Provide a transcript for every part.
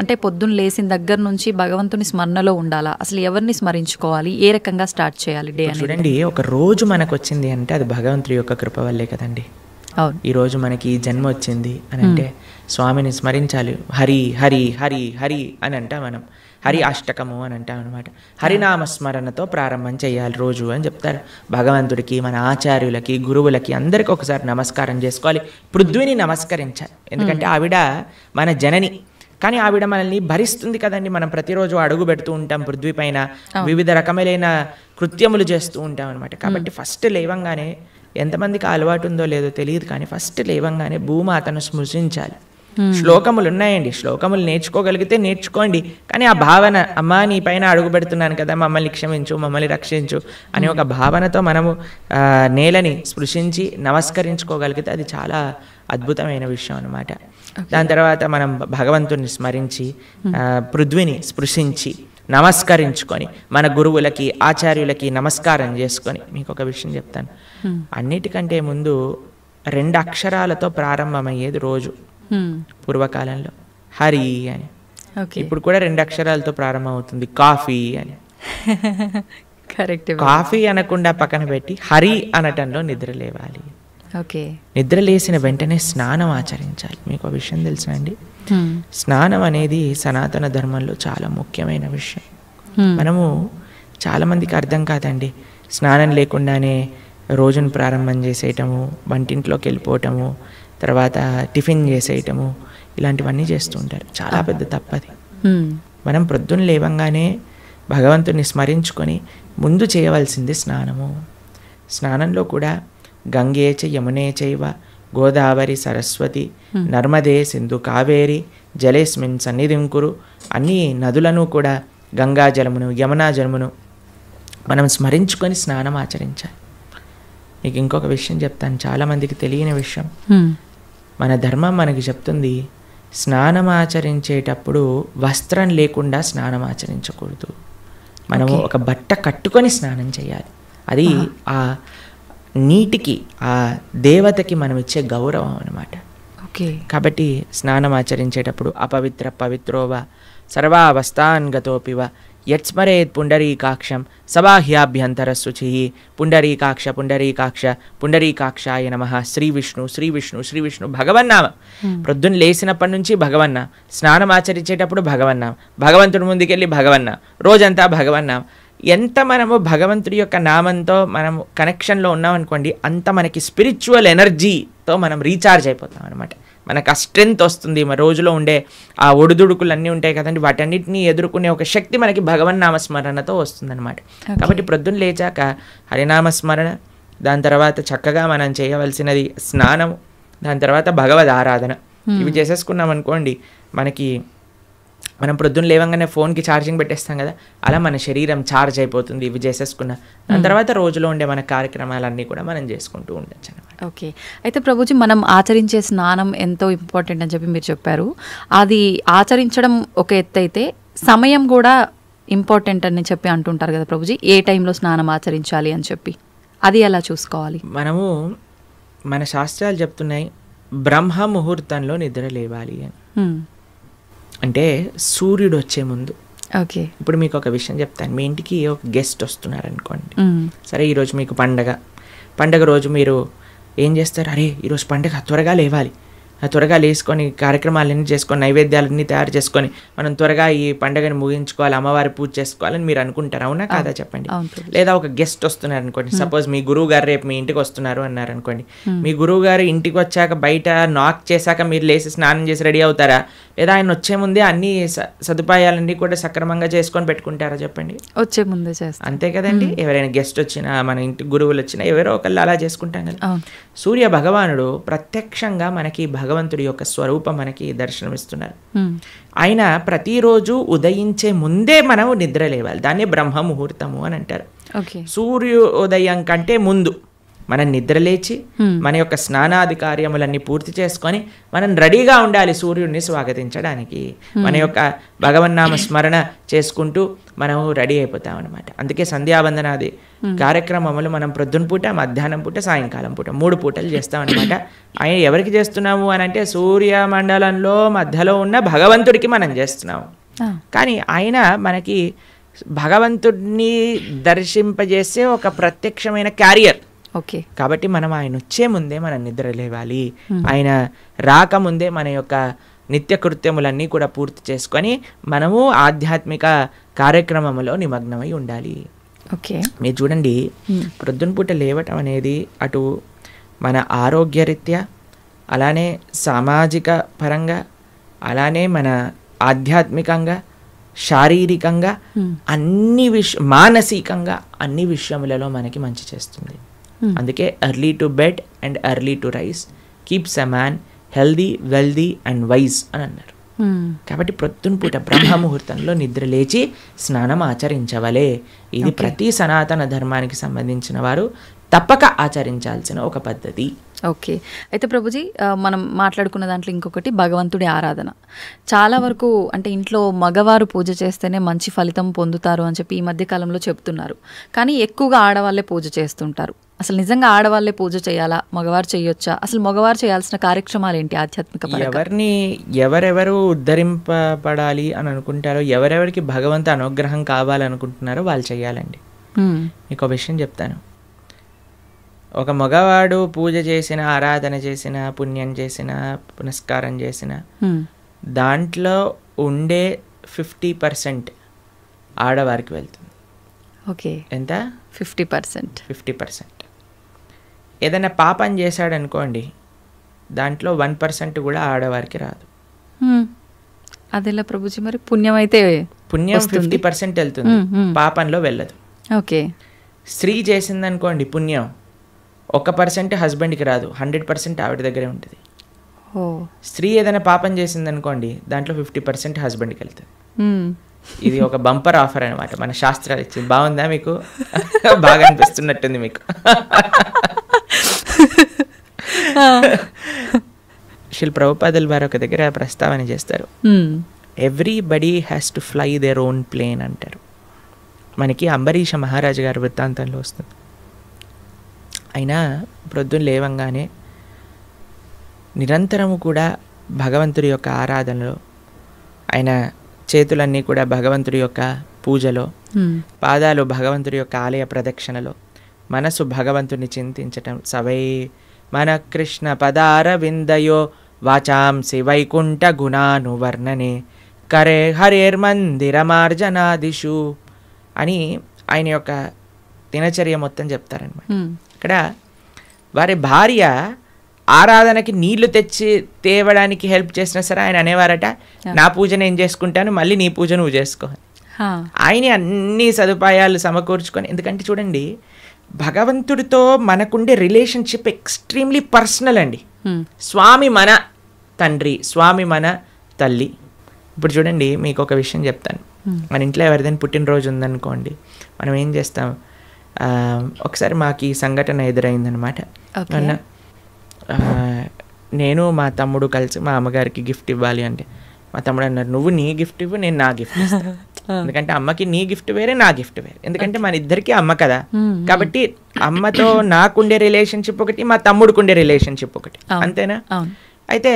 అంటే పొద్దున్న లేచిన దగ్గర నుంచి భగవంతుని స్మరణలో ఉండాలా? అసలు ఎవరిని స్మరించుకోవాలి? ఏ రకంగా స్టార్ట్ చేయాలి డే అనేది? చూడండి, ఒక రోజు మనకు వచ్చింది అంటే అది భగవంతుడి యొక్క కృప వల్లే కదండి. అవును. ఈరోజు మనకి ఈ జన్మ వచ్చింది అని అంటే స్వామిని స్మరించాలి. హరి హరి హరి హరి అని అంటాం మనం. హరి అష్టకము అని అంటాం అనమాట. హరినామస్మరణతో ప్రారంభం చేయాలి రోజు అని చెప్తారు. భగవంతుడికి, మన ఆచార్యులకి, గురువులకి అందరికీ ఒకసారి నమస్కారం చేసుకోవాలి. పృథ్వీని నమస్కరించాలి. ఎందుకంటే ఆవిడ మన జనని. కానీ ఆవిడ మనల్ని భరిస్తుంది కదండి. మనం ప్రతిరోజు అడుగు పెడుతూ ఉంటాం పృథ్వీ పైన, వివిధ రకములైన కృత్యములు చేస్తూ ఉంటాం అనమాట. కాబట్టి ఫస్ట్ లేవంగానే, ఎంతమందికి అలవాటు ఉందో లేదో తెలియదు కానీ ఫస్ట్ లేవంగానే భూమాతను స్మృశించాలి. శ్లోకములు ఉన్నాయండి, శ్లోకములు నేర్చుకోగలిగితే నేర్చుకోండి. కానీ ఆ భావన, అమ్మా నీ పైన అడుగు పెడుతున్నాను కదా, మమ్మల్ని క్షమించు, మమ్మల్ని రక్షించు అనే ఒక భావనతో మనము నేలని స్పృశించి నమస్కరించుకోగలిగితే అది చాలా అద్భుతమైన విషయం అనమాట. దాని తర్వాత మనం భగవంతుని స్మరించి పృథ్వీని స్పృశించి నమస్కరించుకొని మన గురువులకి, ఆచార్యులకి నమస్కారం చేసుకొని, మీకు ఒక విషయం చెప్తాను. అన్నిటికంటే ముందు 2 అక్షరాలతో ప్రారంభమయ్యేది రోజు పూర్వకాలంలో, హరి అని. ఇప్పుడు కూడా 2 అక్షరాలతో ప్రారంభం అవుతుంది, కాఫీ అని. కరెక్ట్. కాఫీ అనకుండా పక్కన పెట్టి హరి అనటంలో నిద్ర లేవాలి. ఓకే. నిద్ర లేసిన వెంటనే స్నానం ఆచరించాలి. మీకు ఒక విషయం తెలుసండి, స్నానం అనేది సనాతన ధర్మంలో చాలా ముఖ్యమైన విషయం. మనము చాలామందికి అర్థం కాదండి. స్నానం లేకుండానే రోజును ప్రారంభం చేసేయటము, వంటింట్లోకి వెళ్ళిపోవటము, తర్వాత టిఫిన్ చేసేయటము, ఇలాంటివన్నీ చేస్తూ ఉంటారు. చాలా పెద్ద తప్పది. మనం ప్రొద్దున లేవంగానే భగవంతుని స్మరించుకొని ముందు చేయవలసింది స్నానము. స్నానంలో కూడా గంగే చ యమునే చైవ గోదావరి సరస్వతి నర్మదే సింధు కావేరి జలేస్మిన్ సన్నిధిం కురు, అన్ని నదులను కూడా గంగా జలమును, యమునా జలమును మనం స్మరించుకొని స్నానం ఆచరించాలి. మీకు ఇంకొక విషయం చెప్తాను, చాలామందికి తెలియని విషయం. మన ధర్మం మనకి చెప్తుంది, స్నానం ఆచరించేటప్పుడు వస్త్రం లేకుండా స్నానం ఆచరించకూడదు. మనము ఒక బట్ట కట్టుకొని స్నానం చేయాలి. అది ఆ నీటికి, ఆ దేవతకి మనం ఇచ్చే గౌరవం అన్నమాట. కాబట్టి స్నానం ఆచరించేటప్పుడు అపవిత్ర పవిత్రోవ సర్వావస్థాన్ గతోపివ యత్స్మరేత్ పుండరీకాక్షం సబాహ్యాభ్యంతర శుచి. పుండరీకాక్ష పుండరీకాక్ష పుండరీకాక్షాయ నమః. శ్రీ విష్ణు శ్రీ విష్ణు శ్రీ విష్ణు భగవన్నామ. ప్రొద్దున లేచినప్పటి నుంచి భగవన్న, స్నానం ఆచరించేటప్పుడు భగవన్నాం, భగవంతుడి ముందుకెళ్ళి భగవన్నా, రోజంతా భగవన్నాం. ఎంత మనము భగవంతుడి యొక్క నామంతో మనము కనెక్షన్లో ఉన్నామనుకోండి, అంత మనకి స్పిరిచువల్ ఎనర్జీతో మనం రీఛార్జ్ అయిపోతాం అనమాట. మనకు ఆ స్ట్రెంగ్త్ వస్తుంది. మన రోజులో ఉండే ఆ ఒడిదుడుకులు అన్నీ ఉంటాయి కదండి, వాటన్నిటిని ఎదుర్కొనే ఒక శక్తి మనకి భగవన్నామస్మరణతో వస్తుందన్నమాట. కాబట్టి ప్రొద్దున లేచాక హరినామస్మరణ, దాని తర్వాత చక్కగా మనం చేయవలసినది స్నానం, దాని తర్వాత భగవద్ ఆరాధన. ఇవి చేసేసుకున్నాం అనుకోండి, మనం ప్రొద్దున లేవంగానే ఫోన్కి ఛార్జింగ్ పెట్టేస్తాం కదా, అలా మన శరీరం ఛార్జ్ అయిపోతుంది ఇవి చేసేసుకున్న. దాని తర్వాత రోజులో ఉండే మన కార్యక్రమాలన్నీ కూడా మనం చేసుకుంటూ ఉండొచ్చు అనమాట. ఓకే. అయితే ప్రభుజీ, మనం ఆచరించే స్నానం ఎంతో ఇంపార్టెంట్ అని చెప్పి మీరు చెప్పారు. అది ఆచరించడం ఒక ఎత్తు అయితే సమయం కూడా ఇంపార్టెంట్ అని చెప్పి అంటుంటారు కదా ప్రభుజీ, ఏ టైంలో స్నానం ఆచరించాలి అని చెప్పి, అది ఎలా చూసుకోవాలి? మనము, మన శాస్త్రాలు చెప్తున్నాయి బ్రహ్మ ముహూర్తంలో నిద్ర లేవాలి అని. అంటే సూర్యుడు వచ్చే ముందు. ఓకే. ఇప్పుడు మీకు ఒక విషయం చెప్తాను. మీ ఇంటికి ఒక గెస్ట్ వస్తున్నారు అనుకోండి, సరే ఈరోజు మీకు పండగ రోజు మీరు ఏం చేస్తారు, అరే ఈరోజు పండగ త్వరగా లేవాలి, త్వరగా లేసుకొని కార్యక్రమాలన్నీ చేసుకొని నైవేద్యాలన్నీ తయారు చేసుకొని మనం త్వరగా ఈ పండుగను ముగించుకోవాలి, అమ్మవారి పూజ చేసుకోవాలని మీరు అనుకుంటారు, అవునా కాదా చెప్పండి. లేదా ఒక గెస్ట్ వస్తున్నారు అనుకోండి, సపోజ్ మీ గురువు గారు రేపు మీ ఇంటికి వస్తున్నారు అన్నారు అనుకోండి. మీ గురువు గారు ఇంటికి వచ్చాక బయట నాక్ చేశాక మీరు లేచి స్నానం చేసి రెడీ అవుతారా, లేదా ఆయన వచ్చే ముందే అన్ని సదుపాయాలన్నీ కూడా సక్రమంగా చేసుకొని పెట్టుకుంటారా చెప్పండి? వచ్చే ముందే చేస్తారు, అంతే కదండి. ఎవరైనా గెస్ట్ వచ్చినా, మన ఇంటి గురువులు వచ్చినా ఎవరో ఒకళ్ళు అలా చేసుకుంటాం కదా. సూర్య భగవానుడు ప్రత్యక్షంగా మనకి భగవంతుడి యొక్క స్వరూపం మనకి దర్శనమిస్తున్నారు. ఆయన ప్రతిరోజు ఉదయించే ముందే మనము నిద్ర లేవాలి, దాన్ని బ్రహ్మ ముహూర్తము అని అంటారు. సూర్యోదయం కంటే ముందు మనం నిద్రలేచి మన యొక్క స్నానాది కార్యములన్నీ పూర్తి చేసుకొని మనం రెడీగా ఉండాలి సూర్యుడిని స్వాగతించడానికి. మన యొక్క భగవన్నామ స్మరణ చేసుకుంటూ మనం రెడీ అయిపోతాం అనమాట. అందుకే సంధ్యావందనాది కార్యక్రమములు మనం ప్రొద్దున పూట, మధ్యాహ్నం పూట, సాయంకాలం పూట 3 పూటలు చేస్తామన్నమాట. ఆయన ఎవరికి చేస్తున్నాము అని అంటే సూర్యమండలంలో మధ్యలో ఉన్న భగవంతుడికి మనం చేస్తున్నాము. కానీ ఆయన మనకి భగవంతుడిని దర్శింపజేసే ఒక ప్రత్యక్షమైన క్యారియర్. ఓకే, కాబట్టి మనం ఆయన వచ్చే ముందే మనం నిద్ర లేవాలి. ఆయన రాకముందే మన యొక్క నిత్య కృత్యములన్నీ కూడా పూర్తి చేసుకొని మనము ఆధ్యాత్మిక కార్యక్రమంలో నిమగ్నమై ఉండాలి. ఓకే, మీరు చూడండి, ప్రొద్దున పూట లేవటం అనేది అటు మన ఆరోగ్యరీత్యా, అలానే సామాజిక పరంగా, అలానే మన ఆధ్యాత్మికంగా, శారీరకంగా, అన్ని మానసికంగా అన్ని విషయములలో మనకి మంచి చేస్తుంది. అందుకే early to bed and early to rice keeps a man healthy, wealthy and wise అని అన్నారు. కాబట్టి ప్రొద్దున పూట బ్రహ్మముహూర్తంలో నిద్ర లేచి స్నానం ఆచరించవలే. ఇది ప్రతి సనాతన ధర్మానికి సంబంధించిన వారు తప్పక ఆచరించాల్సిన ఒక పద్ధతి. ఓకే, అయితే ప్రభుజీ మనం మాట్లాడుకున్న దాంట్లో ఇంకొకటి భగవంతుడి ఆరాధన. చాలా వరకు అంటే ఇంట్లో మగవారు పూజ చేస్తేనే మంచి ఫలితం పొందుతారు అని చెప్పి ఈ మధ్య కాలంలో చెప్తున్నారు. కానీ ఎక్కువగా ఆడవాళ్ళే పూజ చేస్తుంటారు. అసలు నిజంగా ఆడవాళ్ళే పూజ చేయాలా, మగవారు చేయొచ్చా? అసలు మగవారు చేయాల్సిన కార్యక్రమాలు ఏంటి ఆధ్యాత్మిక? ఎవరిని ఎవరెవరు ఉద్ధరింపబడాలి అని అనుకుంటారో, ఎవరెవరికి భగవంతు అనుగ్రహం కావాలనుకుంటున్నారో వాళ్ళు చేయాలండి. మీకు ఒక విషయం చెప్తాను. ఒక మగవాడు పూజ చేసిన, ఆరాధన చేసిన, పుణ్యం చేసిన, పునస్కారం చేసిన దాంట్లో ఉండే 50% ఆడవారికి వెళ్తుంది. ఓకే, ఎంత? 50%. 50%. ఏదైనా పాపం చేశాడు అనుకోండి, దాంట్లో 1% కూడా ఆడవారికి రాదు. అదేలా ప్రభుజీ? మరి పుణ్యం అయితే పుణ్యం 50% వెళ్తుంది, పాపంలో వెళ్ళదు. ఓకే, స్త్రీ చేసిందనుకోండి పుణ్యం 1% హస్బెండ్కి రాదు, 100% ఆవిడ దగ్గరే ఉంటుంది. స్త్రీ ఏదైనా పాపం చేసిందనుకోండి, దాంట్లో 50% హస్బెండ్కి వెళ్తుంది. ఇది ఒక బంపర్ ఆఫర్ అనమాట, మన శాస్త్రాలు ఇచ్చింది. బాగుందా మీకు? బాగా అనిపిస్తున్నట్టుంది మీకు. శ్రీ ప్రభుపాదుల వారు ఒక దగ్గర ప్రస్తావన చేస్తారు, everybody has to fly their own plane అంటారు. మనకి అంబరీష మహారాజు గారి వృత్తాంతంలో వస్తుంది. అయినా ప్రొద్దున లేవంగానే నిరంతరము కూడా భగవంతుడి యొక్క ఆరాధనలో, ఆయన చేతులన్నీ కూడా భగవంతుడి యొక్క పూజలో, పాదాలు భగవంతుడి యొక్క ఆలయ ప్రదక్షిణలో, మనసు భగవంతుని చింతించటం. సవై మన కృష్ణ పదార విందయో వాచాంసి వైకుంఠ గుణానువర్ణనే కరే హరేర్మందిరమార్జనాదిషు అని ఆయన యొక్క దినచర్య మొత్తం చెప్తారనమాట. ఇక్కడ వారి భార్య ఆరాధనకి నీళ్లు తెచ్చి తేవడానికి హెల్ప్ చేసినా సరే ఆయన అనేవారట, నా పూజ నేను చేసుకుంటాను, మళ్ళీ నీ పూజ నువ్వు చేసుకో. ఆయన అన్ని సదుపాయాలు సమకూర్చుకొని, ఎందుకంటే చూడండి భగవంతుడితో మనకుండే రిలేషన్షిప్ ఎక్స్ట్రీమ్లీ పర్సనల్ అండి. స్వామి మన తండ్రి, స్వామి మన తల్లి. ఇప్పుడు చూడండి మీకు ఒక విషయం చెప్తాను. మన ఇంట్లో ఎవరిదైనా పుట్టినరోజు ఉందనుకోండి, మనం ఏం చేస్తాం? ఒకసారి మాకు ఈ సంఘటన ఎదురైందనమాట. నేను మా తమ్ముడు కలిసి మా అమ్మగారికి గిఫ్ట్ ఇవ్వాలి అంటే, మా తమ్ముడు అన్నారు, నువ్వు నీ గిఫ్ట్ ఇవ్వు, నేను నా గిఫ్ట్ ఇస్తాను. ఎందుకంటే అమ్మకి నీ గిఫ్ట్ వేరే, నా గిఫ్ట్ వేరే. ఎందుకంటే మన ఇద్దరికి అమ్మ కదా, కాబట్టి అమ్మతో నాకుండే రిలేషన్షిప్ ఒకటి, మా తమ్ముడికి ఉండే రిలేషన్షిప్ ఒకటి, అంతేనా? అయితే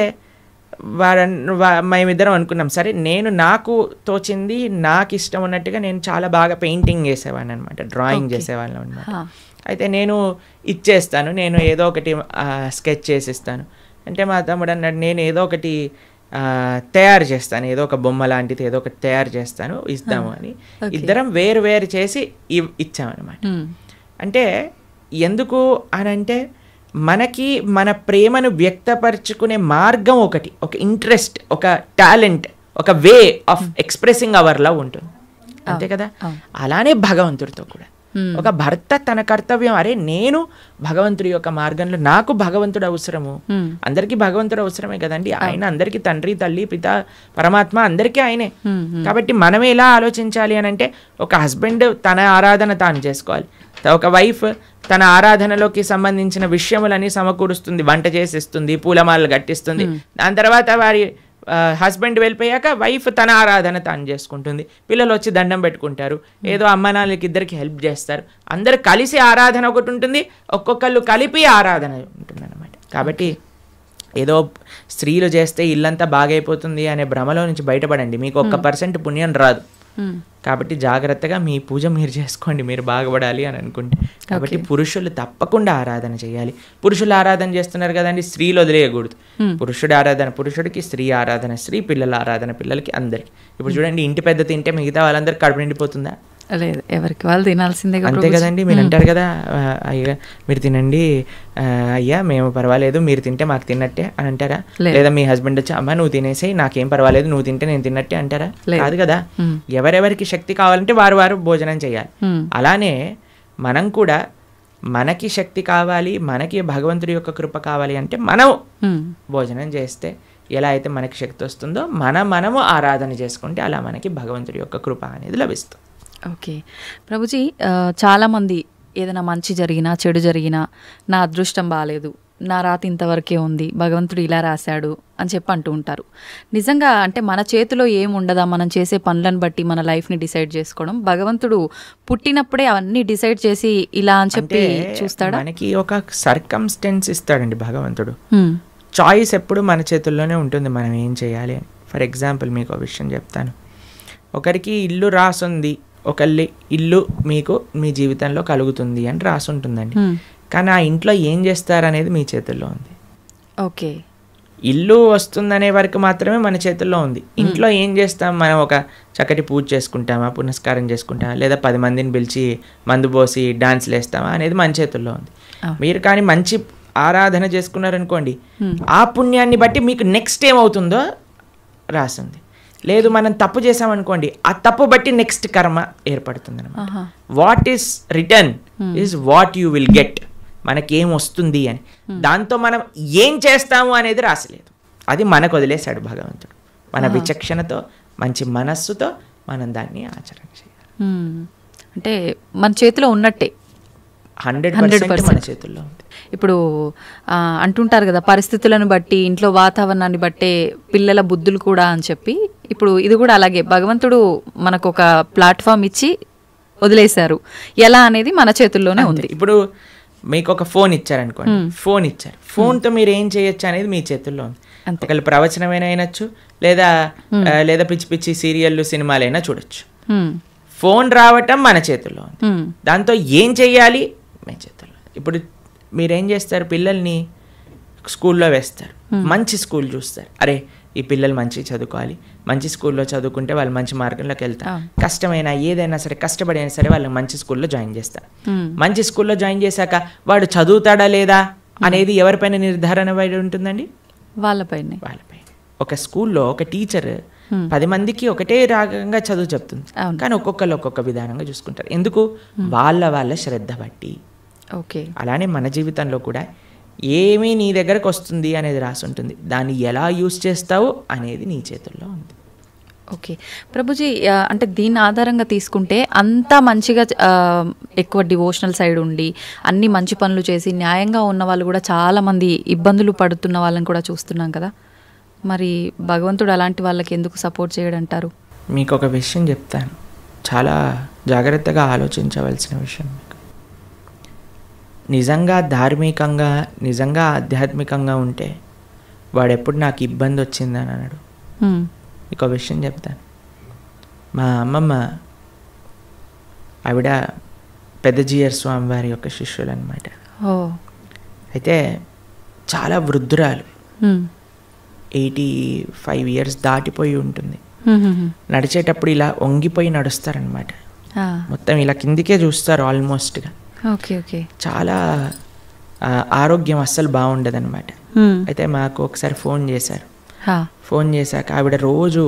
మేమిద్దరం అనుకున్నాం, సరే నేను నాకు తోచింది, నాకు ఇష్టం ఉన్నట్టుగా నేను చాలా బాగా పెయింటింగ్ చేసేవాడిని అనమాట, డ్రాయింగ్ చేసేవాళ్ళం అనమాట. అయితే నేను ఇచ్చేస్తాను, నేను ఏదో ఒకటి స్కెచ్ చేసిస్తాను అంటే, మా తమ్ముడు అన్నాడు, నేను ఏదో ఒకటి తయారు చేస్తాను, ఏదో ఒక బొమ్మ లాంటిది ఏదో ఒకటి తయారు చేస్తాను, ఇస్తాము అని ఇద్దరం వేరు వేరు చేసి ఇచ్చామన్నమాట. అంటే ఎందుకు అని అంటే, మనకి మన ప్రేమను వ్యక్తపరచుకునే మార్గం ఒకటి, ఒక ఇంట్రెస్ట్, ఒక టాలెంట్, ఒక way of expressing hour love ఉంటుంది, అంతే కదా? అలానే భగవంతుడితో కూడా ఒక భర్త తన కర్తవ్యం, అరే నేను భగవంతుడి యొక్క మార్గంలో, నాకు భగవంతుడు అవసరము, అందరికీ భగవంతుడు అవసరమే కదండి. ఆయన అందరికీ తండ్రి, తల్లి, పిత, పరమాత్మ అందరికీ ఆయనే. కాబట్టి మనం ఎలా ఆలోచించాలి అని అంటే, ఒక హస్బెండ్ తన ఆరాధన తాను చేసుకోవాలి, ఒక వైఫ్ తన ఆరాధనలోకి సంబంధించిన విషయములని సమకూరుస్తుంది, వంట చేసిస్తుంది, పూలమాలలు కట్టిస్తుంది. దాని తర్వాత వారి హస్బెండ్ వెళ్ళిపోయాక వైఫ్ తన ఆరాధన తాను చేసుకుంటుంది. పిల్లలు వచ్చి దండం పెట్టుకుంటారు, ఏదో అమ్మ నాన్నలకి ఇద్దరికి హెల్ప్ చేస్తారు. అందరు కలిసి ఆరాధన ఒకటి ఉంటుంది, ఒక్కొక్కళ్ళు కలిపి ఆరాధన ఉంటుంది అన్నమాట. కాబట్టి ఏదో స్త్రీలు చేస్తే ఇల్లంతా బాగైపోతుంది అనే భ్రమలో నుంచి బయటపడండి. మీకు 1% పుణ్యం రాదు. కాబట్టి జాగ్రత్తగా మీ పూజ మీరు చేసుకోండి, మీరు బాగుపడాలి అని అనుకుంటే. కాబట్టి పురుషులు తప్పకుండా ఆరాధన చేయాలి. పురుషులు ఆరాధన చేస్తున్నారు కదండి, స్త్రీలు వదిలేయకూడదు. పురుషుడు ఆరాధన పురుషుడికి, స్త్రీ ఆరాధన స్త్రీ, పిల్లల ఆరాధన పిల్లలకి, అందరికి. ఇప్పుడు చూడండి, ఇంటి పెద్ద తింటే మిగతా వాళ్ళందరికీ కడుపు నిండిపోతుందా? లేదు, ఎవరికి వాళ్ళు తినాల్సిందే. అంతే కదండి. మీరు అంటారు కదా, అయ్యా మీరు తినండి, అయ్యా మేము పర్వాలేదు, మీరు తింటే మాకు తిన్నట్టే అని అంటారా? లేదా మీ హస్బెండ్ వచ్చి అమ్మ నువ్వు తినేసేయి, నాకేం పర్వాలేదు, నువ్వు తింటే నేను తిన్నట్టే అంటారా? కాదు కదా. ఎవరెవరికి శక్తి కావాలంటే వారు వారు భోజనం చేయాలి. అలానే మనం కూడా మనకి శక్తి కావాలి, మనకి భగవంతుడి యొక్క కృప కావాలి అంటే మనం భోజనం చేస్తే ఎలా అయితే మనకి శక్తి వస్తుందో మనము ఆరాధన చేసుకుంటే అలా మనకి భగవంతుడి యొక్క కృప అనేది లభిస్తుంది. ఓకే ప్రభుజీ, చాలామంది ఏదైనా మంచి జరిగినా చెడు జరిగినా నా అదృష్టం బాగాలేదు, నా రాత ఇంతవరకే ఉంది, భగవంతుడు ఇలా రాశాడు అని చెప్పి అంటూ ఉంటారు. నిజంగా అంటే మన చేతిలో ఏముండదా మనం చేసే పనులను బట్టి మన లైఫ్ని డిసైడ్ చేసుకోవడం? భగవంతుడు పుట్టినప్పుడే అవన్నీ డిసైడ్ చేసి ఇలా అని చెప్పి చూస్తాడా? మనకి ఒక సర్కమ్స్టెన్స్ ఇస్తాడండి భగవంతుడు. చాయిస్ ఎప్పుడు మన చేతుల్లోనే ఉంటుంది, మనం ఏం చేయాలి అని. ఫర్ ఎగ్జాంపుల్ మీకు ఒక విషయం చెప్తాను. ఒకరికి ఇల్లు రాసుంది, ఒకళ్ళి ఇల్లు మీకు మీ జీవితంలో కలుగుతుంది అని రాసుంటుందండి. కానీ ఆ ఇంట్లో ఏం చేస్తారనేది మీ చేతుల్లో ఉంది. ఓకే, ఇల్లు వస్తుందనే వరకు మాత్రమే మన చేతుల్లో ఉంది. ఇంట్లో ఏం చేస్తాం, మనం ఒక చక్కటి పూజ చేసుకుంటామా, పునస్కారం చేసుకుంటామా, లేదా 10 మందిని పిలిచి మందు పోసి డాన్స్లు వేస్తామా అనేది మన చేతుల్లో ఉంది. మీరు కానీ మంచి ఆరాధన చేసుకున్నారనుకోండి, ఆ పుణ్యాన్ని బట్టి మీకు నెక్స్ట్ ఏమవుతుందో రాసింది. లేదు మనం తప్పు చేసామనుకోండి, ఆ తప్పు బట్టి నెక్స్ట్ కర్మ ఏర్పడుతుంది అనమాట. What is return is what you will get. మనకేం వస్తుంది అని, దాంతో మనం ఏం చేస్తాము అనేది రాసలేదు. అది మనకు వదిలేశాడు భగవంతుడు. మన విచక్షణతో మంచి మనస్సుతో మనం దాన్ని ఆచరణ చేయాలి. అంటే మన చేతిలో ఉన్నట్టే 100% మన చేతుల్లో ఉంది. ఇప్పుడు అంటుంటారు కదా, పరిస్థితులను బట్టి ఇంట్లో వాతావరణాన్ని బట్టే పిల్లల బుద్ధులు కూడా అని చెప్పి. ఇప్పుడు ఇది కూడా అలాగే భగవంతుడు మనకు ఒక ప్లాట్ఫామ్ ఇచ్చి వదిలేశారు, ఎలా అనేది మన చేతుల్లోనే ఉంది. ఇప్పుడు మీకు ఒక ఫోన్ ఇచ్చారనుకోండి, ఫోన్ ఇచ్చారు, ఫోన్తో మీరు ఏం చేయొచ్చు అనేది మీ చేతుల్లో ఉంది. ఒకళ్ళు ప్రవచనమైనా అయినచ్చు, లేదా పిచ్చి పిచ్చి సీరియళ్ళు సినిమాలైనా చూడొచ్చు. ఫోన్ రావటం మన చేతుల్లో ఉంది, దాంతో ఏం చెయ్యాలి మీ చేతుల్లో. ఇప్పుడు మీరేం చేస్తారు, పిల్లల్ని స్కూల్లో వేస్తారు, మంచి స్కూల్ చూస్తారు. అరే ఈ పిల్లలు మంచి చదువుకోవాలి, మంచి స్కూల్లో చదువుకుంటే వాళ్ళు మంచి మార్గంలోకి వెళ్తారు. కష్టమైనా ఏదైనా సరే కష్టపడైనా సరే వాళ్ళని మంచి స్కూల్లో జాయిన్ చేస్తారు. మంచి స్కూల్లో జాయిన్ చేశాక వాడు చదువుతాడా లేదా అనేది ఎవరిపైన నిర్ధారణ పడి ఉంటుందండి? వాళ్ళపైన. ఒక స్కూల్లో ఒక టీచర్ 10 మందికి ఒకటే రకంగా చదువు చెప్తుంది, కానీ ఒక్కొక్కరు ఒక్కొక్క విధానంగా చూసుకుంటారు. ఎందుకు? వాళ్ళ శ్రద్ధ బట్టి. ఓకే, అలానే మన జీవితంలో కూడా ఏమీ నీ దగ్గరకు వస్తుంది అనేది రాసి ఉంటుంది, దాన్ని ఎలా యూస్ చేస్తావు అనేది నీ చేతుల్లో ఉంది. ఓకే ప్రభుజీ, అంటే దీన్ని ఆధారంగా తీసుకుంటే అంతా మంచిగా ఎక్కువ డివోషనల్ సైడ్ ఉండి అన్ని మంచి పనులు చేసి న్యాయంగా ఉన్న వాళ్ళు కూడా చాలామంది ఇబ్బందులు పడుతున్న వాళ్ళని కూడా చూస్తున్నాం కదా. మరి భగవంతుడు అలాంటి వాళ్ళకి ఎందుకు సపోర్ట్ చేయడంటారు? మీకు ఒక విషయం చెప్తాను, చాలా జాగ్రత్తగా ఆలోచించవలసిన విషయం. నిజంగా ధార్మికంగా, నిజంగా ఆధ్యాత్మికంగా ఉంటే వాడెప్పుడు నాకు ఇబ్బంది వచ్చిందని అన్నాడు. మీకు ఒక విషయం చెప్తాను. మా అమ్మమ్మ ఆవిడ పెద్దజీయర్ స్వామి వారి యొక్క శిష్యులు అనమాట. అయితే చాలా వృద్ధురాలు, 85 years దాటిపోయి ఉంటుంది. నడిచేటప్పుడు ఇలా వంగిపోయి నడుస్తారనమాట, మొత్తం ఇలా కిందికే చూస్తారు ఆల్మోస్ట్గా. చాలా ఆరోగ్యం అస్సలు బాగుండదన్నమాట. అయితే మాకు ఒకసారి ఫోన్ చేశారు. ఫోన్ చేశాక ఆవిడ రోజు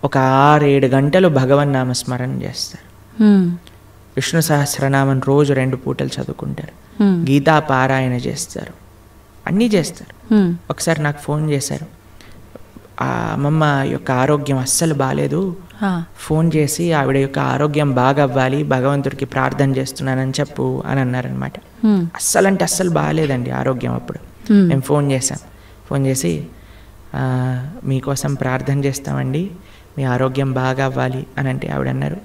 ఒక 6-7 గంటలు భగవన్నామ స్మరణ చేస్తారు. విష్ణు సహస్రనామం రోజు 2 పూటలు చదువుకుంటారు, గీతా పారాయణ చేస్తారు, అన్నీ చేస్తారు. ఒకసారి నాకు ఫోన్ చేశారు, ఆ అమ్మమ్మ యొక్క ఆరోగ్యం అస్సలు బాగాలేదు, ఫోన్ చేసి ఆవిడ యొక్క ఆరోగ్యం బాగా అవ్వాలి, భగవంతుడికి ప్రార్థన చేస్తున్నానని చెప్పు అని అన్నారనమాట. అస్సలంటే అస్సలు బాగాలేదండి ఆరోగ్యం. అప్పుడు మేము ఫోన్ చేసాం. ఫోన్ చేసి మీకోసం ప్రార్థన చేస్తామండి, మీ ఆరోగ్యం బాగా అవ్వాలి అని అంటే ఆవిడ అన్నారు,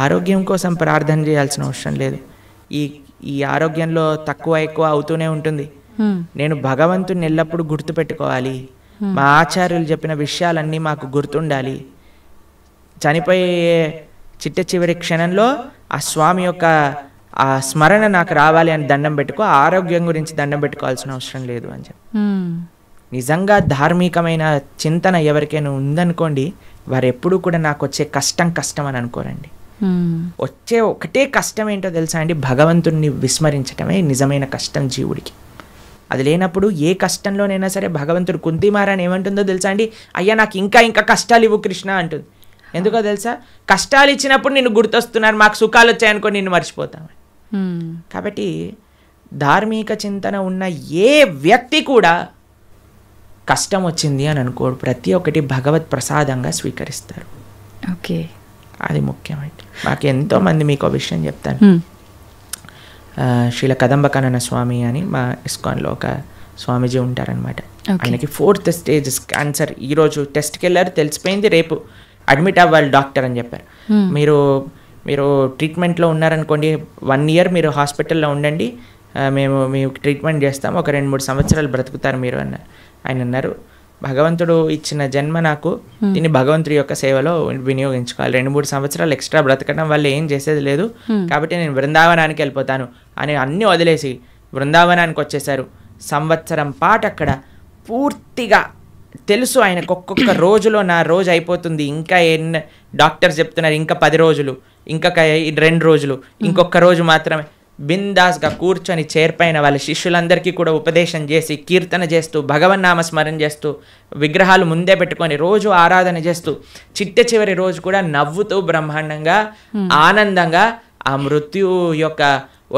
ఆరోగ్యం కోసం ప్రార్థన చేయాల్సిన అవసరం లేదు, ఈ ఆరోగ్యంలో తక్కువ ఎక్కువ అవుతూనే ఉంటుంది. నేను భగవంతుని ఎల్లప్పుడూ గుర్తుపెట్టుకోవాలి, మా ఆచార్యులు చెప్పిన విషయాలన్నీ మాకు గుర్తుండాలి. చనిపోయే చిట్ట చివరి క్షణంలో ఆ స్వామి యొక్క ఆ స్మరణ నాకు రావాలి అని దండం పెట్టుకో, ఆరోగ్యం గురించి దండం పెట్టుకోవాల్సిన అవసరం లేదు అని చెప్పి. నిజంగా ధార్మికమైన చింతన ఎవరికైనా ఉందనుకోండి, వారు ఎప్పుడూ కూడా నాకు వచ్చే కష్టం అని అనుకోరండి. వచ్చే ఒకటే కష్టం ఏంటో తెలుసా అండి, భగవంతుణ్ణి విస్మరించటమే నిజమైన కష్టం జీవుడికి. అది లేనప్పుడు ఏ కష్టంలోనైనా సరే భగవంతుడు కుంతిమారని ఏమంటుందో తెలుసా అండి, అయ్యా నాకు ఇంకా కష్టాలు ఇవ్వు కృష్ణ అంటుంది. ఎందుకో తెలుసా, కష్టాలు ఇచ్చినప్పుడు నిన్ను గుర్తొస్తున్నారు, మాకు సుఖాలు వచ్చాయనుకో నిన్ను మర్చిపోతాం. కాబట్టి ధార్మిక చింతన ఉన్న ఏ వ్యక్తి కూడా కష్టం వచ్చింది అని అనుకోడు, ప్రతి ఒక్కటి భగవత్ ప్రసాదంగా స్వీకరిస్తారు. ఓకే, అది ముఖ్యమైనది. నాకు ఎంతోమంది మీకు విషయం చెప్తాను. శ్రీల కదంబకానన స్వామి అని మా ఇస్కాన్లో ఒక స్వామీజీ ఉంటారనమాట. ఆయనకి 4th స్టేజ్ క్యాన్సర్. ఈరోజు టెస్ట్కి వెళ్ళారు, తెలిసిపోయింది, రేపు అడ్మిట్ అవ్వాలి డాక్టర్ అని చెప్పారు. మీరు ట్రీట్మెంట్లో ఉన్నారనుకోండి, 1 year మీరు హాస్పిటల్లో ఉండండి, మేము మీకు ట్రీట్మెంట్ చేస్తాం, ఒక 2-3 సంవత్సరాలు బ్రతుకుతారు మీరు అన్నారు. ఆయన అన్నారు, భగవంతుడు ఇచ్చిన జన్మ నాకు, దీన్ని భగవంతుడి యొక్క సేవలో వినియోగించుకోవాలి, 2-3 సంవత్సరాలు ఎక్స్ట్రా బ్రతకడం వల్ల ఏం చేసేది లేదు, కాబట్టి నేను బృందావనానికి వెళ్ళిపోతాను అని అన్నీ వదిలేసి బృందావనానికి వచ్చేసారు. సంవత్సరం పాటు అక్కడ పూర్తిగా తెలుసు ఆయనకు, ఒక్కొక్క రోజులో నా రోజు అయిపోతుంది, ఇంకా డాక్టర్స్ చెప్తున్నారు ఇంకా 10 రోజులు, ఇంకా 2 రోజులు, ఇంకొక రోజు మాత్రమే. బిందాస్గా కూర్చొని చేర్పైన వాళ్ళ శిష్యులందరికీ కూడా ఉపదేశం చేసి, కీర్తన చేస్తూ, భగవన్నామ స్మరణ చేస్తూ, విగ్రహాలు ముందే పెట్టుకొని రోజు ఆరాధన చేస్తూ, చిట్ట చివరి రోజు కూడా నవ్వుతూ బ్రహ్మాండంగా ఆనందంగా ఆ మృత్యు యొక్క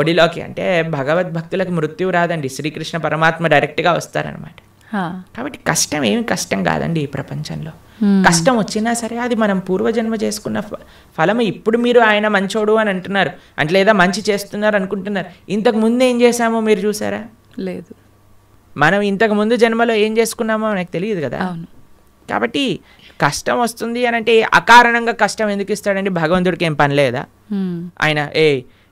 ఒడిలోకి, అంటే భగవద్భక్తులకు మృత్యు రాదండి, శ్రీకృష్ణ పరమాత్మ డైరెక్ట్గా వస్తారనమాట. కాబట్టి కష్టం ఏమి కష్టం కాదండి ఈ ప్రపంచంలో. కష్టం వచ్చినా సరే అది మనం పూర్వజన్మ చేసుకున్న ఫలము. ఇప్పుడు మీరు ఆయన మంచోడు అని అంటున్నారు అంటే, లేదా మంచి చేస్తున్నారు అనుకుంటున్నారు, ఇంతకు ముందు ఏం చేశామో మీరు చూసారా? లేదు. మనం ఇంతకు ముందు జన్మలో ఏం చేసుకున్నామో మనకు తెలియదు కదా. కాబట్టి కష్టం వస్తుంది అని అంటే అకారణంగా కష్టం ఎందుకు ఇస్తాడండి? భగవంతుడికి ఏం పని లేదా? ఆయన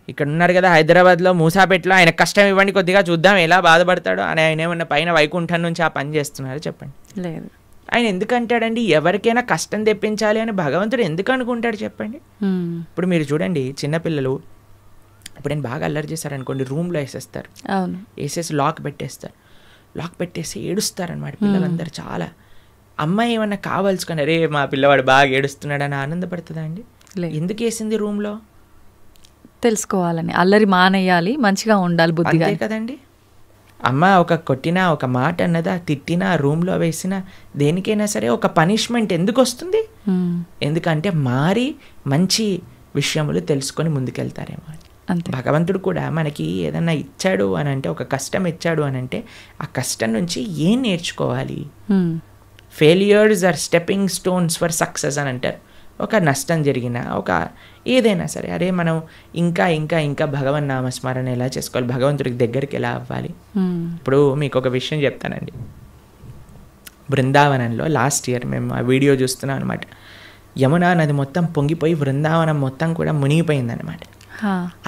ఇక్కడ ఉన్నారు కదా హైదరాబాద్లో మూసాపేటలో, ఆయన కష్టం ఇవ్వండి కొద్దిగా చూద్దాం ఎలా బాధపడతాడో అని ఆయన ఏమన్నా పైన వైకుంఠం నుంచి ఆ పని చేస్తున్నారు చెప్పండి? లేదు. ఆయన ఎందుకు అంటాడండి ఎవరికైనా కష్టం తెప్పించాలి అని భగవంతుడు ఎందుకు అనుకుంటాడు చెప్పండి? ఇప్పుడు మీరు చూడండి, చిన్నపిల్లలు ఇప్పుడు నేను బాగా అల్లరి చేశారనుకోండి, రూమ్లో వేసేస్తారు, వేసేసి లాక్ పెట్టేస్తారు, లాక్ పెట్టేసి ఏడుస్తారనమాట పిల్లలందరూ చాలా. అమ్మాయి ఏమన్నా కావాల్సుకొని అరే మా పిల్లవాడు బాగా ఏడుస్తున్నాడు అని ఆనందపడుతుందా అండి? ఎందుకు వేసింది రూమ్లో? తెలుసుకోవాలని, అల్లరి మానేయాలి, మంచిగా ఉండాలి బుద్ధిగా కదండి. అమ్మ ఒక కొట్టినా, ఒక మాట అన్నదా, తిట్టినా, రూమ్లో వేసినా, దేనికైనా సరే ఒక పనిష్మెంట్ ఎందుకు వస్తుంది? ఎందుకంటే మారి మంచి విషయములు తెలుసుకొని ముందుకెళ్తారేమో. భగవంతుడు కూడా మనకి ఏదన్నా ఇచ్చాడు అని అంటే, ఒక కష్టం ఇచ్చాడు అని అంటే, ఆ కష్టం నుంచి ఏం నేర్చుకోవాలి? Failures are stepping stones for success అని అంటారు. ఒక నష్టం జరిగినా, ఒక ఏదైనా సరే, అరే మనం ఇంకా ఇంకా ఇంకా భగవన్ నామస్మరణ ఎలా చేసుకోవాలి, భగవంతుడికి దగ్గరికి ఎలా అవ్వాలి. ఇప్పుడు మీకు ఒక విషయం చెప్తానండి. బృందావనంలో లాస్ట్ ఇయర్ మేము ఆ వీడియో చూస్తున్నాం అనమాట. యమునా నది మొత్తం పొంగిపోయి బృందావనం మొత్తం కూడా మునిగిపోయిందనమాట.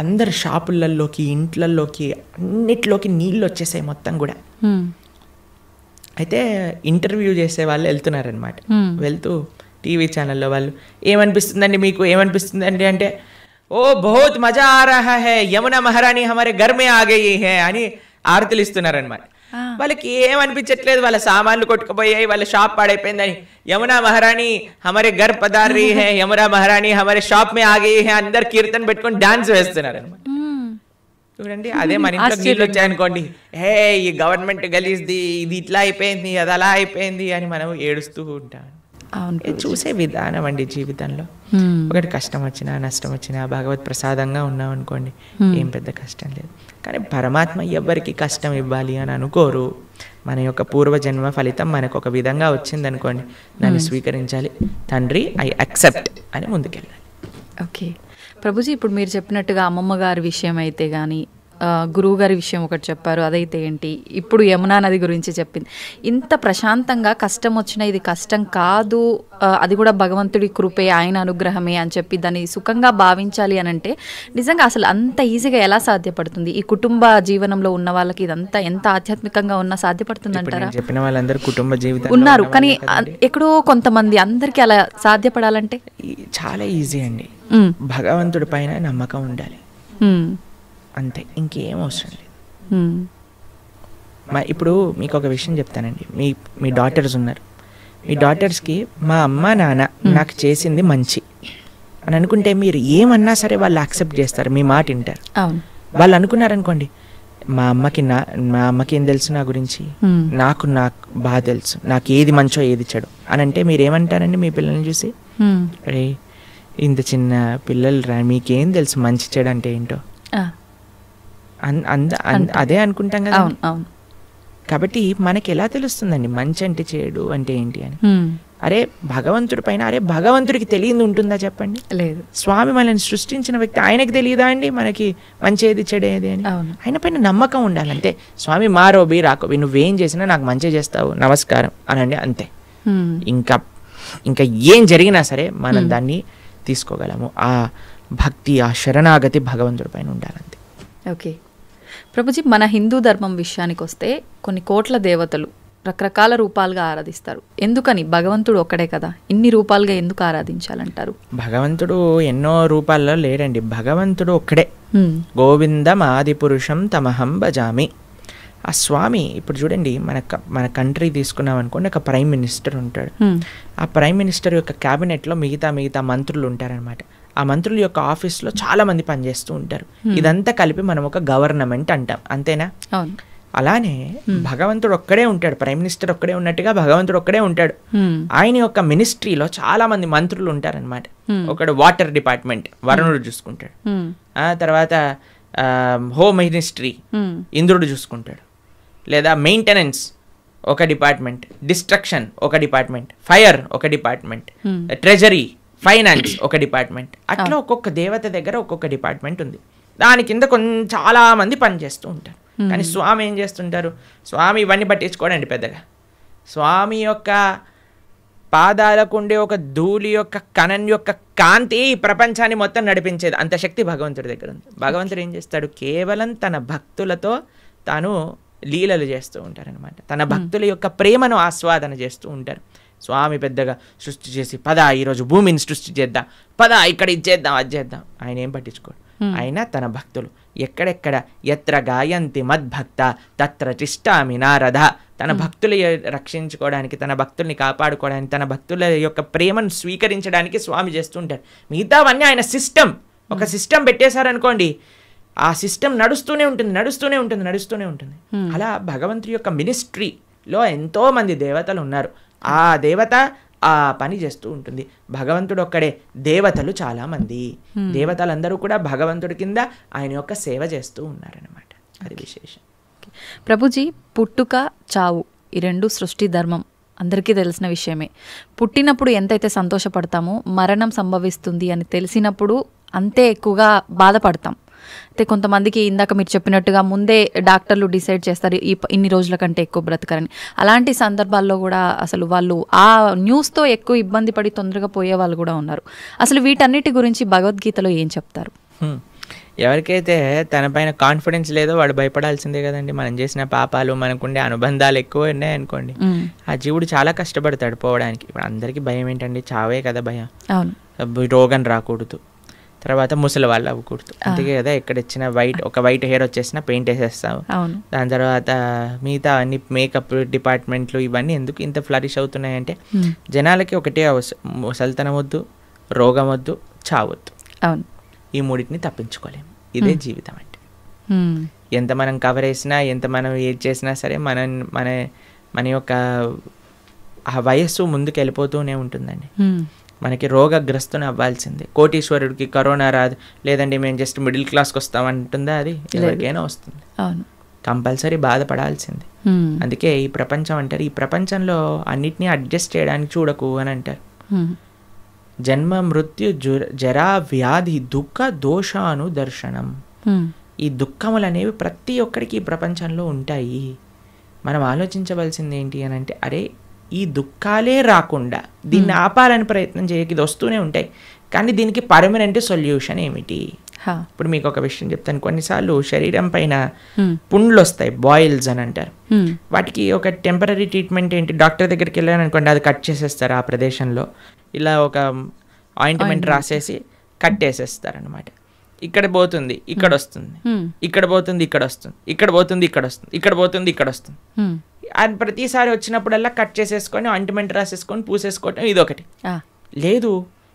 అందరు షాపులలోకి, ఇంట్లలోకి, అన్నిట్లోకి నీళ్ళు వచ్చేసాయి మొత్తం కూడా. అయితే ఇంటర్వ్యూ చేసే వాళ్ళు వెళ్తున్నారనమాట. వెళ్తూ టీవీ ఛానల్లో వాళ్ళు ఏమనిపిస్తుందండి మీకు, ఏమనిపిస్తుందండి అంటే, ఓ బహుత్ మజా ఆ రహా హై, యమునా మహారాణి హమారే ఘర్ మే ఆ గయి హై అని ఆరతులు ఇస్తున్నారనమాట. వాళ్ళకి ఏమనిపించట్లేదు, వాళ్ళ సామాన్లు కొట్టుకుపోయాయి, వాళ్ళ షాప్ పాడైపోయిందని, యమునా మహారాణి హమారే ఘర్ పధార్ రహీ హై, యమునా మహారాణి హమారే షాప్ మే ఆ గయి హై, అందరు కీర్తన పెట్టుకొని డాన్స్ వేస్తున్నారు అనమాట. చూడండి, అదే మన ఇంట్లో నీళ్ళు వచ్చాయనుకోండి, హే ఈ గవర్నమెంట్ గలీజ్ది, ఇది ఇట్లా అయిపోయింది, అది అలా అయిపోయింది అని మనం ఏడుస్తూ ఉంటాం. చూసే విధానం అండి జీవితంలో. ఒకటి కష్టం వచ్చినా, నష్టం వచ్చినా భగవత్ ప్రసాదంగా ఉన్నాం అనుకోండి, ఏం పెద్ద కష్టం లేదు. కానీ పరమాత్మ ఎవరికి కష్టం ఇవ్వాలి అని అనుకోరు. మన యొక్క పూర్వజన్మ ఫలితం మనకు ఒక విధంగా వచ్చిందనుకోండి, దాన్ని స్వీకరించాలి. తండ్రి ఐ అక్సెప్ట్ అని ముందుకెళ్ళాలి. ఓకే ప్రభుజీ, ఇప్పుడు మీరు చెప్పినట్టుగా అమ్మమ్మ గారి విషయం అయితే కానీ, గురువు గారి విషయం ఒకటి చెప్పారు, అదైతే ఏంటి, ఇప్పుడు యమునా నది గురించి చెప్పింది. ఇంత ప్రశాంతంగా కష్టం వచ్చినా ఇది కష్టం కాదు, అది కూడా భగవంతుడి కృపే, ఆయన అనుగ్రహమే అని చెప్పి దాన్ని సుఖంగా భావించాలి అని అంటే నిజంగా అసలు అంత ఈజీగా ఎలా సాధ్యపడుతుంది? ఈ కుటుంబ జీవనంలో ఉన్న వాళ్ళకి ఇదంతా ఎంత ఆధ్యాత్మికంగా ఉన్నా సాధ్యపడుతుంది అంటారా? చెప్పిన వాళ్ళందరూ కుటుంబ జీవితం ఉన్నారు, కానీ ఎక్కడో కొంతమంది, అందరికీ అలా సాధ్యపడాలంటే చాలా ఈజీ అండి. భగవంతుడి పైన నమ్మకం ఉండాలి, అంతే, ఇంకేం అవసరం లేదు. ఇప్పుడు మీకు ఒక విషయం చెప్తానండి. మీ డాటర్స్ ఉన్నారు, మీ డాటర్స్కి మా అమ్మ నాన్న నాకు చేసింది మంచి అని అనుకుంటే మీరు ఏమన్నా సరే వాళ్ళు యాక్సెప్ట్ చేస్తారు, మీ మాట వింటారు. వాళ్ళు అనుకున్నారనుకోండి, మా అమ్మకి ఏం తెలుసు నా గురించి, నాకు బాగా తెలుసు, నాకు ఏది మంచో ఏది చెడు అని అంటే మీరు ఏమంటారండి మీ పిల్లల్ని చూసి? అరే ఇంత చిన్న పిల్లలు రా, మీకేం తెలుసు మంచి చెడు అంటే ఏంటో, అదే అనుకుంటాం కదా. కాబట్టి మనకి ఎలా తెలుస్తుందండి మంచి అంటే చెడు అంటే ఏంటి అని? అరే భగవంతుడి పైన, అరే భగవంతుడికి తెలియదు ఉంటుందా చెప్పండి? లేదు. స్వామి మనల్ని సృష్టించిన వ్యక్తి, ఆయనకి తెలియదా అండి మనకి మంచి ఏది చెడేది అని? ఆయన పైన నమ్మకం ఉండాలంటే, స్వామి మారోబి రాకోబి నువ్వేం చేసినా నాకు మంచి చేస్తావు, నమస్కారం అనండి, అంతే. ఇంకా ఏం జరిగినా సరే మనం దాన్ని తీసుకోగలము. ఆ భక్తి, ఆ శరణాగతి భగవంతుడి పైన ఉండాలంతే. ఓకే ప్రభుజీ, మన హిందూ ధర్మం విషయానికి వస్తే కొన్ని కోట్ల దేవతలు రకరకాల రూపాలుగా ఆరాధిస్తారు. ఎందుకని? భగవంతుడు ఒక్కడే కదా, ఇన్ని రూపాలుగా ఎందుకు ఆరాధించాలంటారు? భగవంతుడు ఎన్నో రూపాల్లో లేడండి, భగవంతుడు ఒక్కడే. గోవిందం ఆది పురుషం తమహం భజామి. ఆ స్వామి ఇప్పుడు చూడండి, మన కంట్రీ తీసుకున్నాం అనుకోండి, ఒక ప్రైమ్ మినిస్టర్ ఉంటాడు. ఆ ప్రైమ్ మినిస్టర్ యొక్క క్యాబినెట్లో మిగతా మంత్రులు ఉంటారనమాట. ఆ మంత్రుల యొక్క ఆఫీస్లో చాలా మంది పనిచేస్తూ ఉంటారు. ఇదంతా కలిపి మనం ఒక గవర్నమెంట్ అంటాం, అంతేనా? అలానే భగవంతుడు ఒక్కడే ఉంటాడు, ప్రైమ్ మినిస్టర్ ఒక్కడే ఉన్నట్టుగా భగవంతుడు ఒక్కడే ఉంటాడు. ఆయన యొక్క మినిస్ట్రీలో చాలా మంది మంత్రులు ఉంటారనమాట. ఒకడు వాటర్ డిపార్ట్మెంట్, వరుణుడు చూసుకుంటాడు. తర్వాత హోమ్ మినిస్ట్రీ ఇంద్రుడు చూసుకుంటాడు. లేదా మెయింటెనెన్స్ ఒక డిపార్ట్మెంట్, డిస్ట్రక్షన్ ఒక డిపార్ట్మెంట్, ఫైర్ ఒక డిపార్ట్మెంట్, ట్రెజరీ, ఫైనాన్స్ ఒక డిపార్ట్మెంట్. అట్లా ఒక్కొక్క దేవత దగ్గర ఒక్కొక్క డిపార్ట్మెంట్ ఉంది. దాని కింద చాలా మంది పనిచేస్తూ ఉంటారు. కానీ స్వామి ఏం చేస్తుంటారు? స్వామి ఇవన్నీ పట్టించుకోడండి పెద్దగా. స్వామి యొక్క పాదాలకు ఉండే ఒక ధూళి యొక్క కణం యొక్క కాంతి ప్రపంచాన్ని మొత్తం నడిపించేది, అంత శక్తి భగవంతుడి దగ్గర ఉంది. భగవంతుడు ఏం చేస్తాడు? కేవలం తన భక్తులతో తాను లీలలు చేస్తూ ఉంటారనమాట. తన భక్తుల యొక్క ప్రేమను ఆస్వాదన చేస్తూ ఉంటారు. స్వామి పెద్దగా సృష్టి చేసి పద ఈరోజు భూమిని సృష్టి చేద్దాం, పద ఇక్కడ ఇది చేద్దాం అది చేద్దాం, ఆయన ఏం పట్టించుకోడు. ఆయన తన భక్తులు ఎక్కడెక్కడ ఎత్ర గాయంతి మద్భక్త తత్ర తిష్టామి నారద, తన భక్తులు రక్షించుకోవడానికి, తన భక్తుల్ని కాపాడుకోవడానికి, తన భక్తుల యొక్క ప్రేమను స్వీకరించడానికి స్వామి చేస్తుంటారు. మిగతావన్నీ ఆయన సిస్టమ్, ఒక సిస్టమ్ పెట్టేశారనుకోండి, ఆ సిస్టమ్ నడుస్తూనే ఉంటుంది. అలా భగవంతుడి యొక్క మినిస్ట్రీలో ఎంతో మంది దేవతలు ఉన్నారు. ఆ దేవత ఆ పని చేస్తూ ఉంటుంది. భగవంతుడు ఒక్కడే, దేవతలు చాలా మంది. దేవతలందరూ కూడా భగవంతుడి కింద ఆయన యొక్క సేవ చేస్తూ ఉన్నారనమాట. అది విశేషం. ప్రభుజీ, పుట్టుక చావు ఈ రెండు సృష్టి ధర్మం అందరికీ తెలిసిన విషయమే. పుట్టినప్పుడు ఎంతైతే సంతోషపడతామో మరణం సంభవిస్తుంది అని తెలిసినప్పుడు అంతే ఎక్కువగా బాధపడతాం. అయితే కొంతమందికి ఇందాక మీరు చెప్పినట్టుగా ముందే డాక్టర్లు డిసైడ్ చేస్తారు ఇన్ని రోజుల కంటే ఎక్కువ బ్రతకరని. అలాంటి సందర్భాల్లో కూడా అసలు వాళ్ళు ఆ న్యూస్తో ఎక్కువ ఇబ్బంది పడి తొందరగా పోయే వాళ్ళు కూడా ఉన్నారు. అసలు వీటన్నిటి గురించి భగవద్గీతలో ఏం చెప్తారు? ఎవరికైతే తన పైన కాన్ఫిడెన్స్ లేదో వాడు భయపడాల్సిందే కదండి. మనం చేసిన పాపాలు, మనకుండే అనుబంధాలు ఎక్కువ ఉన్నాయనుకోండి, ఆ జీవుడు చాలా కష్టపడతాడు పోవడానికి. ఇప్పుడు అందరికీ భయం ఏంటండి? చావే కదా భయం. రోగం రాకూడదు, తర్వాత ముసలి వాళ్ళు అవ్వకూడదు, అందుకే కదా ఎక్కడొచ్చిన వైట్ హెయిర్ వచ్చేసిన పెయింట్ వేసేస్తాము. దాని తర్వాత మిగతా అన్ని మేకప్ డిపార్ట్మెంట్లు ఇవన్నీ ఎందుకు ఇంత ఫ్లరిష్ అవుతున్నాయంటే జనాలకి ఒకటే ముసలితనం వద్దు, రోగం వద్దు, చావద్దు. ఈ మూడింటిని తప్పించుకోలేము. ఇదే జీవితం అంటే. ఎంత మనం కవర్ వేసినా, ఎంత మనం ఏది చేసినా సరే మన యొక్క ఆ వయస్సు ముందుకు వెళ్ళిపోతూనే ఉంటుందండి. మనకి రోగగ్రస్తుని అవ్వాల్సిందే. కోటీశ్వరుడికి కరోనా రాదు, లేదండి మేము జస్ట్ మిడిల్ క్లాస్కి వస్తామంటుందా? అది ఎవరికైనా వస్తుంది, కంపల్సరీ బాధపడాల్సిందే. అందుకే ఈ ప్రపంచం అంటారు, ఈ ప్రపంచంలో అన్నిటినీ అడ్జస్ట్ చేయడానికి చూడకు అని అంటారు. జన్మ మృత్యు జరా వ్యాధి దుఃఖ దోషాను దర్శనం. ఈ దుఃఖములు అనేవి ప్రతి ఒక్కరికి ఈ ప్రపంచంలో ఉంటాయి. మనం ఆలోచించవలసింది ఏంటి అని అంటే, అరే ఈ దుఃఖాలే రాకుండా దీన్ని ఆపాలని ప్రయత్నం చేయక ఇది వస్తూనే ఉంటాయి, కానీ దీనికి పర్మనెంట్ సొల్యూషన్ ఏమిటి? ఇప్పుడు మీకు ఒక విషయం చెప్తాను. కొన్నిసార్లు శరీరం పైన పుండ్లు వస్తాయి, బాయిల్స్ అని అంటారు. వాటికి ఒక టెంపరీ ట్రీట్మెంట్ ఏంటి, డాక్టర్ దగ్గరికి వెళ్ళాను అనుకోండి, అది కట్ చేసేస్తారు. ఆ ప్రదేశంలో ఇలా ఒక ఆయింట్మెంట్ రాసేసి కట్టేసేస్తారు అనమాట. ఇక్కడ పోతుంది ఇక్కడ వస్తుంది, ఇక్కడ పోతుంది ఇక్కడ వస్తుంది, ఇక్కడ పోతుంది ఇక్కడ వస్తుంది, ఇక్కడ పోతుంది ఇక్కడ వస్తుంది. అది ప్రతిసారి వచ్చినప్పుడల్లా కట్ చేసేసుకొని ఆయింట్మెంట్ రాసేసుకొని పూసేసుకోవటం ఇదొకటి. లేదు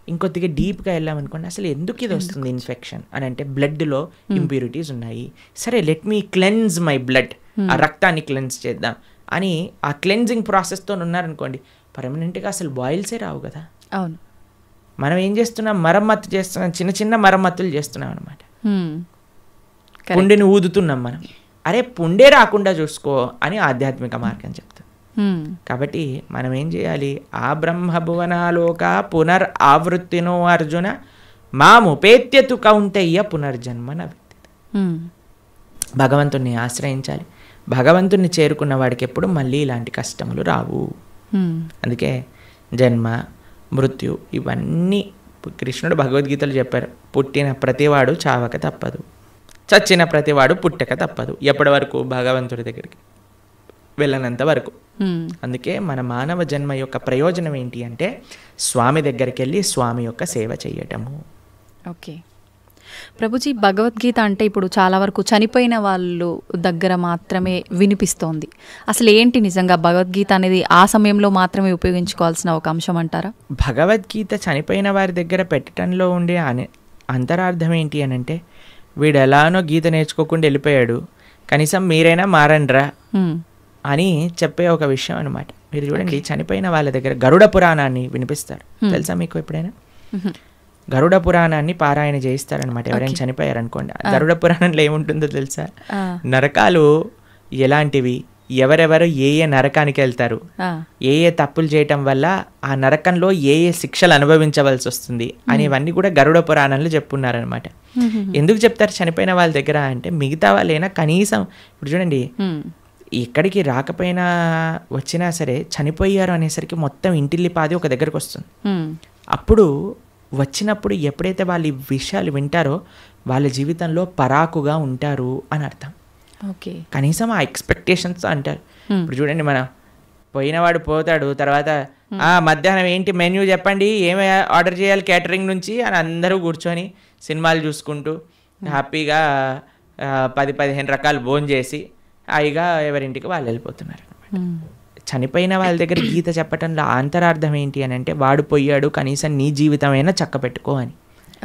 ఇంకొద్దిగా డీప్గా వెళ్ళామనుకోండి, అసలు ఎందుకు ఇది వస్తుంది ఇన్ఫెక్షన్ అని అంటే బ్లడ్లో ఇంప్యూరిటీస్ ఉన్నాయి. సరే let me cleanse my blood, ఆ రక్తాన్ని క్లెన్స్ చేద్దాం అని ఆ క్లెన్జింగ్ ప్రాసెస్తో ఉన్నారనుకోండి, పర్మనెంట్గా అసలు బాయిల్సే రావు కదా. అవును, మనం ఏం చేస్తున్నాం, మరమ్మత్తు చేస్తున్నాం, చిన్న చిన్న మరమ్మతులు చేస్తున్నాం అనమాట. పుండిని ఊదుతున్నాం మనం. అరే పుండే రాకుండా చూసుకో అని ఆధ్యాత్మిక మార్గం చెప్తాం. కాబట్టి మనం ఏం చేయాలి, ఆ బ్రహ్మభువనాలోక పునర్ ఆవృత్తినో అర్జున మాముపేత్యతు కౌంతయ్య పునర్జన్మన. భగవంతుణ్ణి ఆశ్రయించాలి. భగవంతుణ్ణి చేరుకున్న వాడికి ఎప్పుడు మళ్ళీ ఇలాంటి కష్టములు రావు. అందుకే జన్మ మృత్యు ఇవన్నీ కృష్ణుడు భగవద్గీతలు చెప్పారు. పుట్టిన ప్రతివాడు చావక తప్పదు, చచ్చిన ప్రతివాడు పుట్టక తప్పదు. ఎప్పటి వరకు? భగవంతుడి దగ్గరికి వెళ్ళనంత వరకు. అందుకే మన మానవ జన్మ యొక్క ప్రయోజనం ఏంటి అంటే స్వామి దగ్గరికి వెళ్ళి స్వామి యొక్క సేవ చేయటము. ఓకే ప్రభుజీ, భగవద్గీత అంటే ఇప్పుడు చాలా వరకు చనిపోయిన వాళ్ళు దగ్గర మాత్రమే వినిపిస్తోంది. అసలు ఏంటి నిజంగా భగవద్గీత అనేది ఆ సమయంలో మాత్రమే ఉపయోగించుకోవాల్సిన ఒక అంశం అంటారా? భగవద్గీత చనిపోయిన వారి దగ్గర పెట్టడంలో ఉండే అంతరార్థం ఏంటి అని అంటే, వీడు ఎలానో గీత నేర్చుకోకుండా వెళ్ళిపోయాడు, కనీసం మీరైనా మారండ్రా అని చెప్పే ఒక విషయం అనమాట. మీరు చూడండి, చనిపోయిన వాళ్ళ దగ్గర గరుడ పురాణాన్ని వినిపిస్తారు. తెలుసా మీకు ఎప్పుడైనా? గరుడ పురాణాన్ని పారాయణ చేయిస్తారనమాట ఎవరైనా చనిపోయారనుకోండి. గరుడ పురాణంలో ఏముంటుందో తెలుసా? నరకాలు ఎలాంటివి, ఎవరెవరు ఏ ఏ నరకానికి వెళ్తారు, ఏ ఏ తప్పులు చేయటం వల్ల ఆ నరకంలో ఏ ఏ శిక్షలు అనుభవించవలసి వస్తుంది అనేవన్నీ కూడా గరుడ పురాణంలో చెప్పున్నారనమాట. ఎందుకు చెప్తారు చనిపోయిన వాళ్ళ దగ్గర అంటే, మిగతా వాళ్ళైనా కనీసం ఇప్పుడు చూడండి, ఎక్కడికి రాకపోయినా వచ్చినా సరే చనిపోయారు అనేసరికి మొత్తం ఇంటిల్లిపాది ఒక దగ్గరకు వస్తుంది. అప్పుడు వచ్చినప్పుడు ఎప్పుడైతే వాళ్ళు ఈ విషయాలు వింటారో వాళ్ళ జీవితంలో పరాకుగా ఉంటారు అని అర్థం. ఓకే, కనీసం ఆ ఎక్స్పెక్టేషన్స్ అంటారు. ఇప్పుడు చూడండి, మన పోయినవాడు పోతాడు, తర్వాత మధ్యాహ్నం ఏంటి మెన్యూ చెప్పండి, ఏమి ఆర్డర్ చేయాలి క్యాటరింగ్ నుంచి అని అందరూ కూర్చొని సినిమాలు చూసుకుంటూ హ్యాపీగా 10-15 రకాలు భోజనం చేసి హాయిగా ఎవరింటికి వాళ్ళు వెళ్ళిపోతున్నారు. చనిపోయిన వాళ్ళ దగ్గర గీత చెప్పటంలో అంతరార్థం ఏంటి అని అంటే, వాడు పోయాడు, కనీసం నీ జీవితమైనా చక్క పెట్టుకో అని.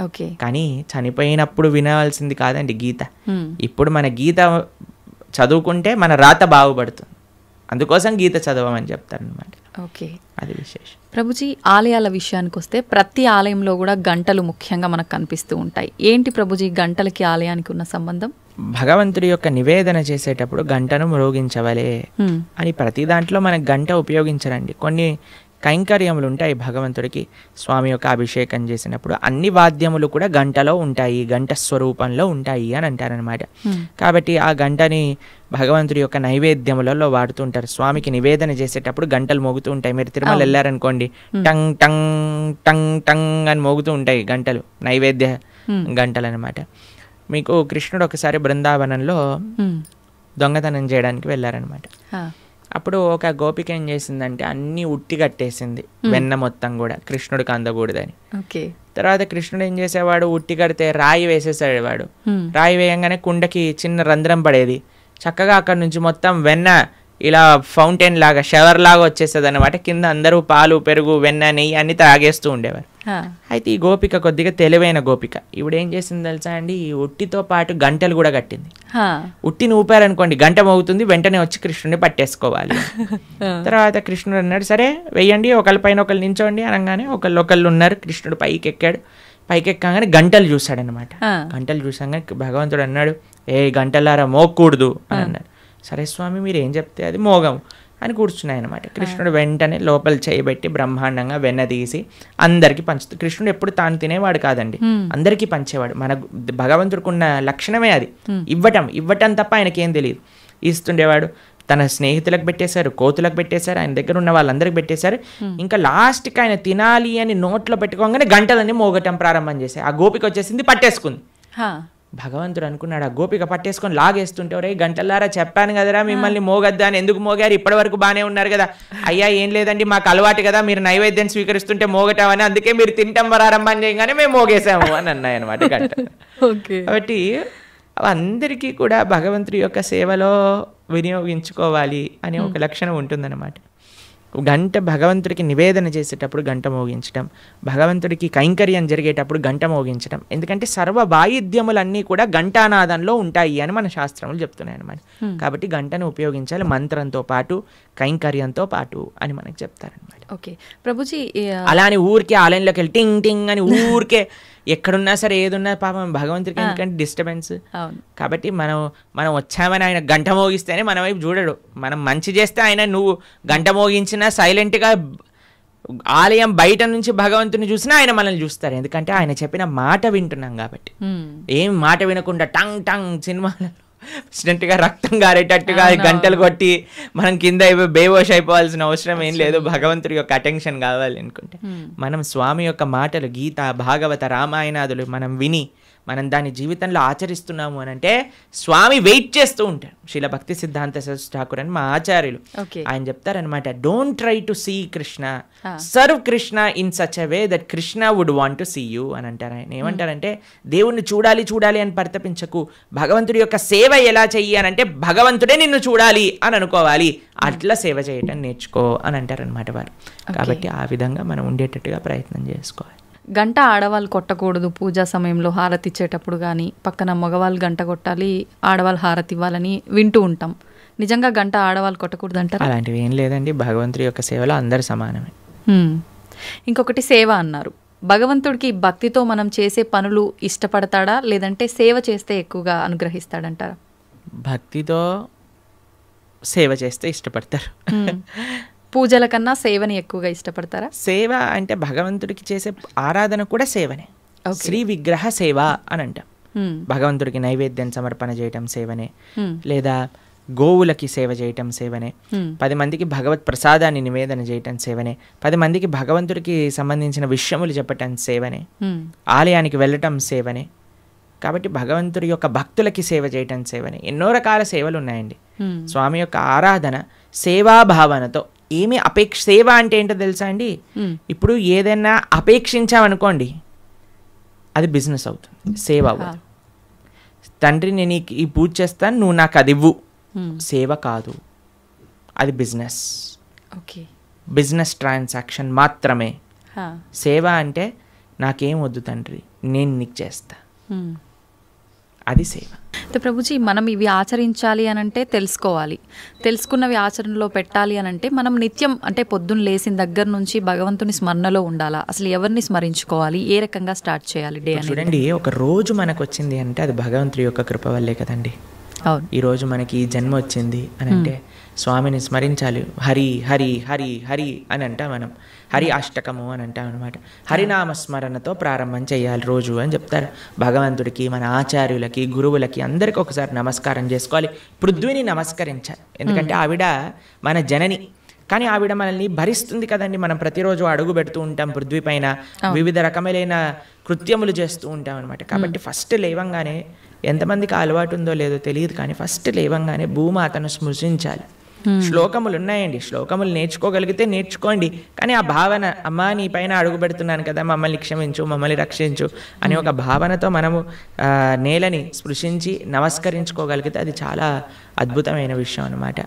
ఓకే, కానీ చనిపోయినప్పుడు వినవలసింది కాదండి గీత. ఇప్పుడు మన గీత చదువుకుంటే మన రాత బాగుపడుతుంది, అందుకోసం గీత చదవమని చెప్తారనమాట. ఓకే, అది విశేషం. ప్రభుజీ, ఆలయాల విషయానికి వస్తే ప్రతి ఆలయంలో కూడా గంటలు ముఖ్యంగా మనకు కనిపిస్తూ ఉంటాయి. ఏంటి ప్రభుజీ గంటలకి ఆలయానికి ఉన్న సంబంధం? భగవంతుడి యొక్క నివేదన చేసేటప్పుడు గంటను మ్రోగించవలే అని ప్రతి దాంట్లో మనకు గంట ఉపయోగించరండి. కొన్ని కైంకర్యములు ఉంటాయి భగవంతుడికి. స్వామి యొక్క అభిషేకం చేసినప్పుడు అన్ని వాద్యములు కూడా గంటలో ఉంటాయి, గంట స్వరూపంలో ఉంటాయి అని అంటారనమాట. కాబట్టి ఆ గంటని భగవంతుడి యొక్క నైవేద్యములలో వాడుతుంటారు. స్వామికి నివేదన చేసేటప్పుడు గంటలు మోగుతూ ఉంటాయి. మీరు తిరుమల వెళ్ళారనుకోండి, టంగ్ టంగ్ టంగ్ టంగ్ అని మోగుతూ ఉంటాయి గంటలు, నైవేద్య గంటలు అనమాట. మీకు కృష్ణుడు ఒకసారి బృందావనంలో దొంగతనం చేయడానికి వెళ్ళారనమాట. అప్పుడు ఒక గోపిక ఏం చేసిందంటే అన్ని ఉట్టి కట్టేసింది, వెన్న మొత్తం కూడా కృష్ణుడికి అందకూడదని. తర్వాత కృష్ణుడు ఏం చేసేవాడు, ఉట్టి కడితే రాయి వేసేసాడు వాడు. రాయి వేయంగానే కుండకి చిన్న రంధ్రం పడేది, చక్కగా అక్కడ నుంచి మొత్తం వెన్న ఇలా ఫౌంటైన్ లాగా షవర్ లాగా వచ్చేస్తుంది అనమాట. కింద అందరూ పాలు పెరుగు వెన్న నెయ్యి అన్ని తాగేస్తూ ఉండేవారు. అయితే ఈ గోపిక కొద్దిగా తెలివైన గోపిక, ఇప్పుడు ఏం చేసింది తెలుసా అండి, ఈ ఉట్టితో పాటు గంటలు కూడా కట్టింది. ఉట్టిని ఊపారనుకోండి గంట మోగుతుంది, వెంటనే వచ్చి కృష్ణుడిని పట్టేసుకోవాలి. తర్వాత కృష్ణుడు అన్నాడు, సరే వెయ్యండి, ఒకళ్ళ పైన ఒకళ్ళు నించోండి అనగానే ఒకళ్ళు ఉన్నారు. కృష్ణుడు పైకి ఎక్కాడు. పైకి ఎక్కగానే గంటలు చూశాడనమాట. గంటలు చూసాగానే భగవంతుడు అన్నాడు, ఏ గంటలారా మోగకూడదు అని అన్నాడు. సరే స్వామి మీరు ఏం చెప్తే అది మోగము అని కూర్చున్నాయి అనమాట. కృష్ణుడు వెంటనే లోపల చేయబెట్టి బ్రహ్మాండంగా వెన్న తీసి అందరికీ పంచుతాడు. కృష్ణుడు ఎప్పుడు తాను తినేవాడు కాదండి, అందరికీ పంచేవాడు. మన భగవంతుడికి ఉన్న లక్షణమే అది, ఇవ్వటం తప్ప ఆయనకేం తెలియదు. ఇస్తుండేవాడు. తన స్నేహితులకు పెట్టేశారు, కోతులకు పెట్టేశారు, ఆయన దగ్గర ఉన్న వాళ్ళందరికి పెట్టేశారు. ఇంకా లాస్ట్కి ఆయన తినాలి అని నోట్లో పెట్టుకోగానే గంటలన్నీ మోగటం ప్రారంభం చేశాయి. ఆ గోపిక వచ్చేసింది, పట్టేసుకుంది. భగవంతుడు అనుకున్నాడు, ఆ గోపిక పట్టేసుకొని లాగేస్తుంటే, ఒరే గంటలారా చెప్పాను కదరా మిమ్మల్ని మోగద్దా అని, ఎందుకు మోగారు, ఇప్పటి వరకు బాగానే ఉన్నారు కదా. అయ్యా ఏం లేదండి మాకు అలవాటు కదా, మీరు నైవేద్యం స్వీకరిస్తుంటే మోగటామని, అందుకే మీరు తింటాం ప్రారంభం చేయగానే మేము మోగేసాము అని అన్నాయి అనమాట గంట. కాబట్టి అందరికీ కూడా భగవంతుడి యొక్క సేవలో వినియోగించుకోవాలి అనే ఒక లక్షణం ఉంటుందన్నమాట. గంట భగవంతుడికి నివేదన చేసేటప్పుడు గంట మోగించడం, భగవంతుడికి కైంకర్యం జరిగేటప్పుడు గంట మోగించడం. ఎందుకంటే సర్వ వాయిద్యములన్నీ కూడా ఘంటానాదంలో ఉంటాయి అని మన శాస్త్రములు చెప్తున్నాయి అన్నమాట. కాబట్టి గంటను ఉపయోగించాలి మంత్రంతో పాటు, కైంకర్యంతో పాటు అని మనకు చెప్తారనమాట. ఓకే ప్రభుజీ, అలా అని ఊరికే ఆలయంలోకి వెళ్ళి టింగ్ టింగ్ అని ఊరికే ఎక్కడున్నా సరే ఏదున్నా పాపం భగవంతుడికి ఎందుకంటే డిస్టర్బెన్స్. కాబట్టి మనం వచ్చామని ఆయన గంట మోగిస్తేనే మన వైపు చూడడు. మనం మంచి చేస్తే ఆయన నువ్వు గంట మోగించినా సైలెంట్గా ఆలయం బయట నుంచి భగవంతుని చూసినా ఆయన మనల్ని చూస్తారు. ఎందుకంటే ఆయన చెప్పిన మాట వింటున్నాం కాబట్టి. ఏం మాట వినకుండా టంగ్ టంగ్ సినిమాలలో వచ్చినట్టుగా రక్తం గారేటట్టుగా గంటలు కొట్టి మనం కింద బేవోష్ అయిపోవాల్సిన అవసరం ఏం లేదు. భగవంతుడి యొక్క అటెన్షన్ కావాలి అనుకుంటే మనం స్వామి యొక్క మాటలు, గీత, భాగవత, రామాయణాదులు మనం విని మనం దాని జీవితంలో ఆచరిస్తున్నాము అని అంటే స్వామి వెయిట్ చేస్తూ ఉంటారు. శ్రీల భక్తి సిద్ధాంత సరస్వతి ఠాకూర్ అని మా ఆచార్యులు ఆయన చెప్తారనమాట, don't try to see Krishna, serve Krishna in such a way that Krishna would want to see you అని అంటారు. ఆయన ఏమంటారంటే దేవుణ్ణి చూడాలి చూడాలి అని పరితపించకు, భగవంతుడి యొక్క సేవ ఎలా చెయ్యి అని అంటే భగవంతుడే నిన్ను చూడాలి అని అనుకోవాలి, అట్లా సేవ చేయటం నేర్చుకో అని అంటారనమాట వారు. కాబట్టి ఆ విధంగా మనం ఉండేటట్టుగా ప్రయత్నం చేసుకోవాలి. గంట ఆడవాళ్ళు కొట్టకూడదు పూజా సమయంలో హారతి ఇచ్చేటప్పుడు, కానీ పక్కన మగవాళ్ళు గంట కొట్టాలి, ఆడవాళ్ళు హారతి ఇవ్వాలని వింటూ ఉంటాం. నిజంగా గంట ఆడవాళ్ళు కొట్టకూడదు అంటారు? అలాంటివి ఏం లేదండి, భగవంతుడి యొక్క సేవలో అందరు సమానమే. ఇంకొకటి సేవ అన్నారు. భగవంతుడికి భక్తితో మనం చేసే పనులు ఇష్టపడతాడా, లేదంటే సేవ చేస్తే ఎక్కువగా అనుగ్రహిస్తాడంటారా? భక్తితో సేవ చేస్తే ఇష్టపడతారు. పూజల కన్నా సేవని ఎక్కువగా ఇష్టపడతారా? సేవ అంటే భగవంతుడికి చేసే ఆరాధన కూడా సేవనే. శ్రీ విగ్రహ సేవ అని అంటాం. భగవంతుడికి నైవేద్యం సమర్పణ చేయటం సేవనే, లేదా గోవులకి సేవ చేయటం సేవనే, 10 మందికి భగవత్ ప్రసాదాన్ని నివేదన చేయటం సేవనే, 10 మందికి భగవంతుడికి సంబంధించిన విషయములు చెప్పటం సేవనే, ఆలయానికి వెళ్ళటం సేవనే. కాబట్టి భగవంతుడి యొక్క భక్తులకి సేవ చేయటం సేవనే. ఎన్నో రకాల సేవలు ఉన్నాయండి. స్వామి యొక్క ఆరాధన సేవాభావనతో ఏమి సేవ అంటే ఏంటో తెలుసా అండి? ఇప్పుడు ఏదైనా అపేక్షించామనుకోండి అది బిజినెస్ అవుతుంది, సేవ అవ్వదు. తండ్రి నేను ఈ పూజ చేస్తాను, నువ్వు నాకు అది ఇవ్వు, సేవ కాదు, అది బిజినెస్. బిజినెస్ ట్రాన్సాక్షన్ మాత్రమే. సేవ అంటే నాకేం వద్దు తండ్రి, నేను నీకు చేస్తా, అది సేవ. ప్రభుజీ, మనం ఇవి ఆచరించాలి అని అంటే తెలుసుకోవాలి, తెలుసుకున్నవి ఆచరణలో పెట్టాలి అని అంటే మనం నిత్యం అంటే పొద్దున్న లేచిన దగ్గర నుంచి భగవంతుని స్మరణలో ఉండాలా? అసలు ఎవరిని స్మరించుకోవాలి, ఏ రకంగా స్టార్ట్ చేయాలి డే అని? చూడండి, ఒక రోజు మనకు వచ్చింది అంటే అది భగవంతుడి యొక్క కృప వల్లే కదండి. ఈరోజు మనకి ఈ జన్మ వచ్చింది అని అంటే స్వామిని స్మరించాలి. హరి హరి హరి హరి అని అంటాం మనం, హరి అష్టకము అని అంటాం అనమాట. హరినామస్మరణతో ప్రారంభం చేయాలి రోజు అని చెప్తారు. భగవంతుడికి, మన ఆచార్యులకి, గురువులకి అందరికీ ఒకసారి నమస్కారం చేసుకోవాలి. పృథ్వీని నమస్కరించాలి, ఎందుకంటే ఆవిడ మన జనని. కానీ ఆవిడ మనల్ని భరిస్తుంది కదండి. మనం ప్రతిరోజు అడుగు పెడుతూ ఉంటాం పృథ్వీ పైన, వివిధ రకమైన కృత్యములు చేస్తూ ఉంటాం అనమాట. కాబట్టి ఫస్ట్ లేవంగానే, ఎంతమందికి అలవాటు ఉందో లేదో తెలియదు కానీ ఫస్ట్ లేవంగానే భూమాతను స్మృశించాలి. శ్లోకములు ఉన్నాయండి, శ్లోకములు నేర్చుకోగలిగితే నేర్చుకోండి. కానీ ఆ భావన, అమ్మా నీ పైన అడుగు పెడుతున్నాను కదా, మమ్మల్ని క్షమించు, మమ్మల్ని రక్షించు అనే ఒక భావనతో మనము నేలని స్పృశించి నమస్కరించుకోగలిగితే అది చాలా అద్భుతమైన విషయం అనమాట.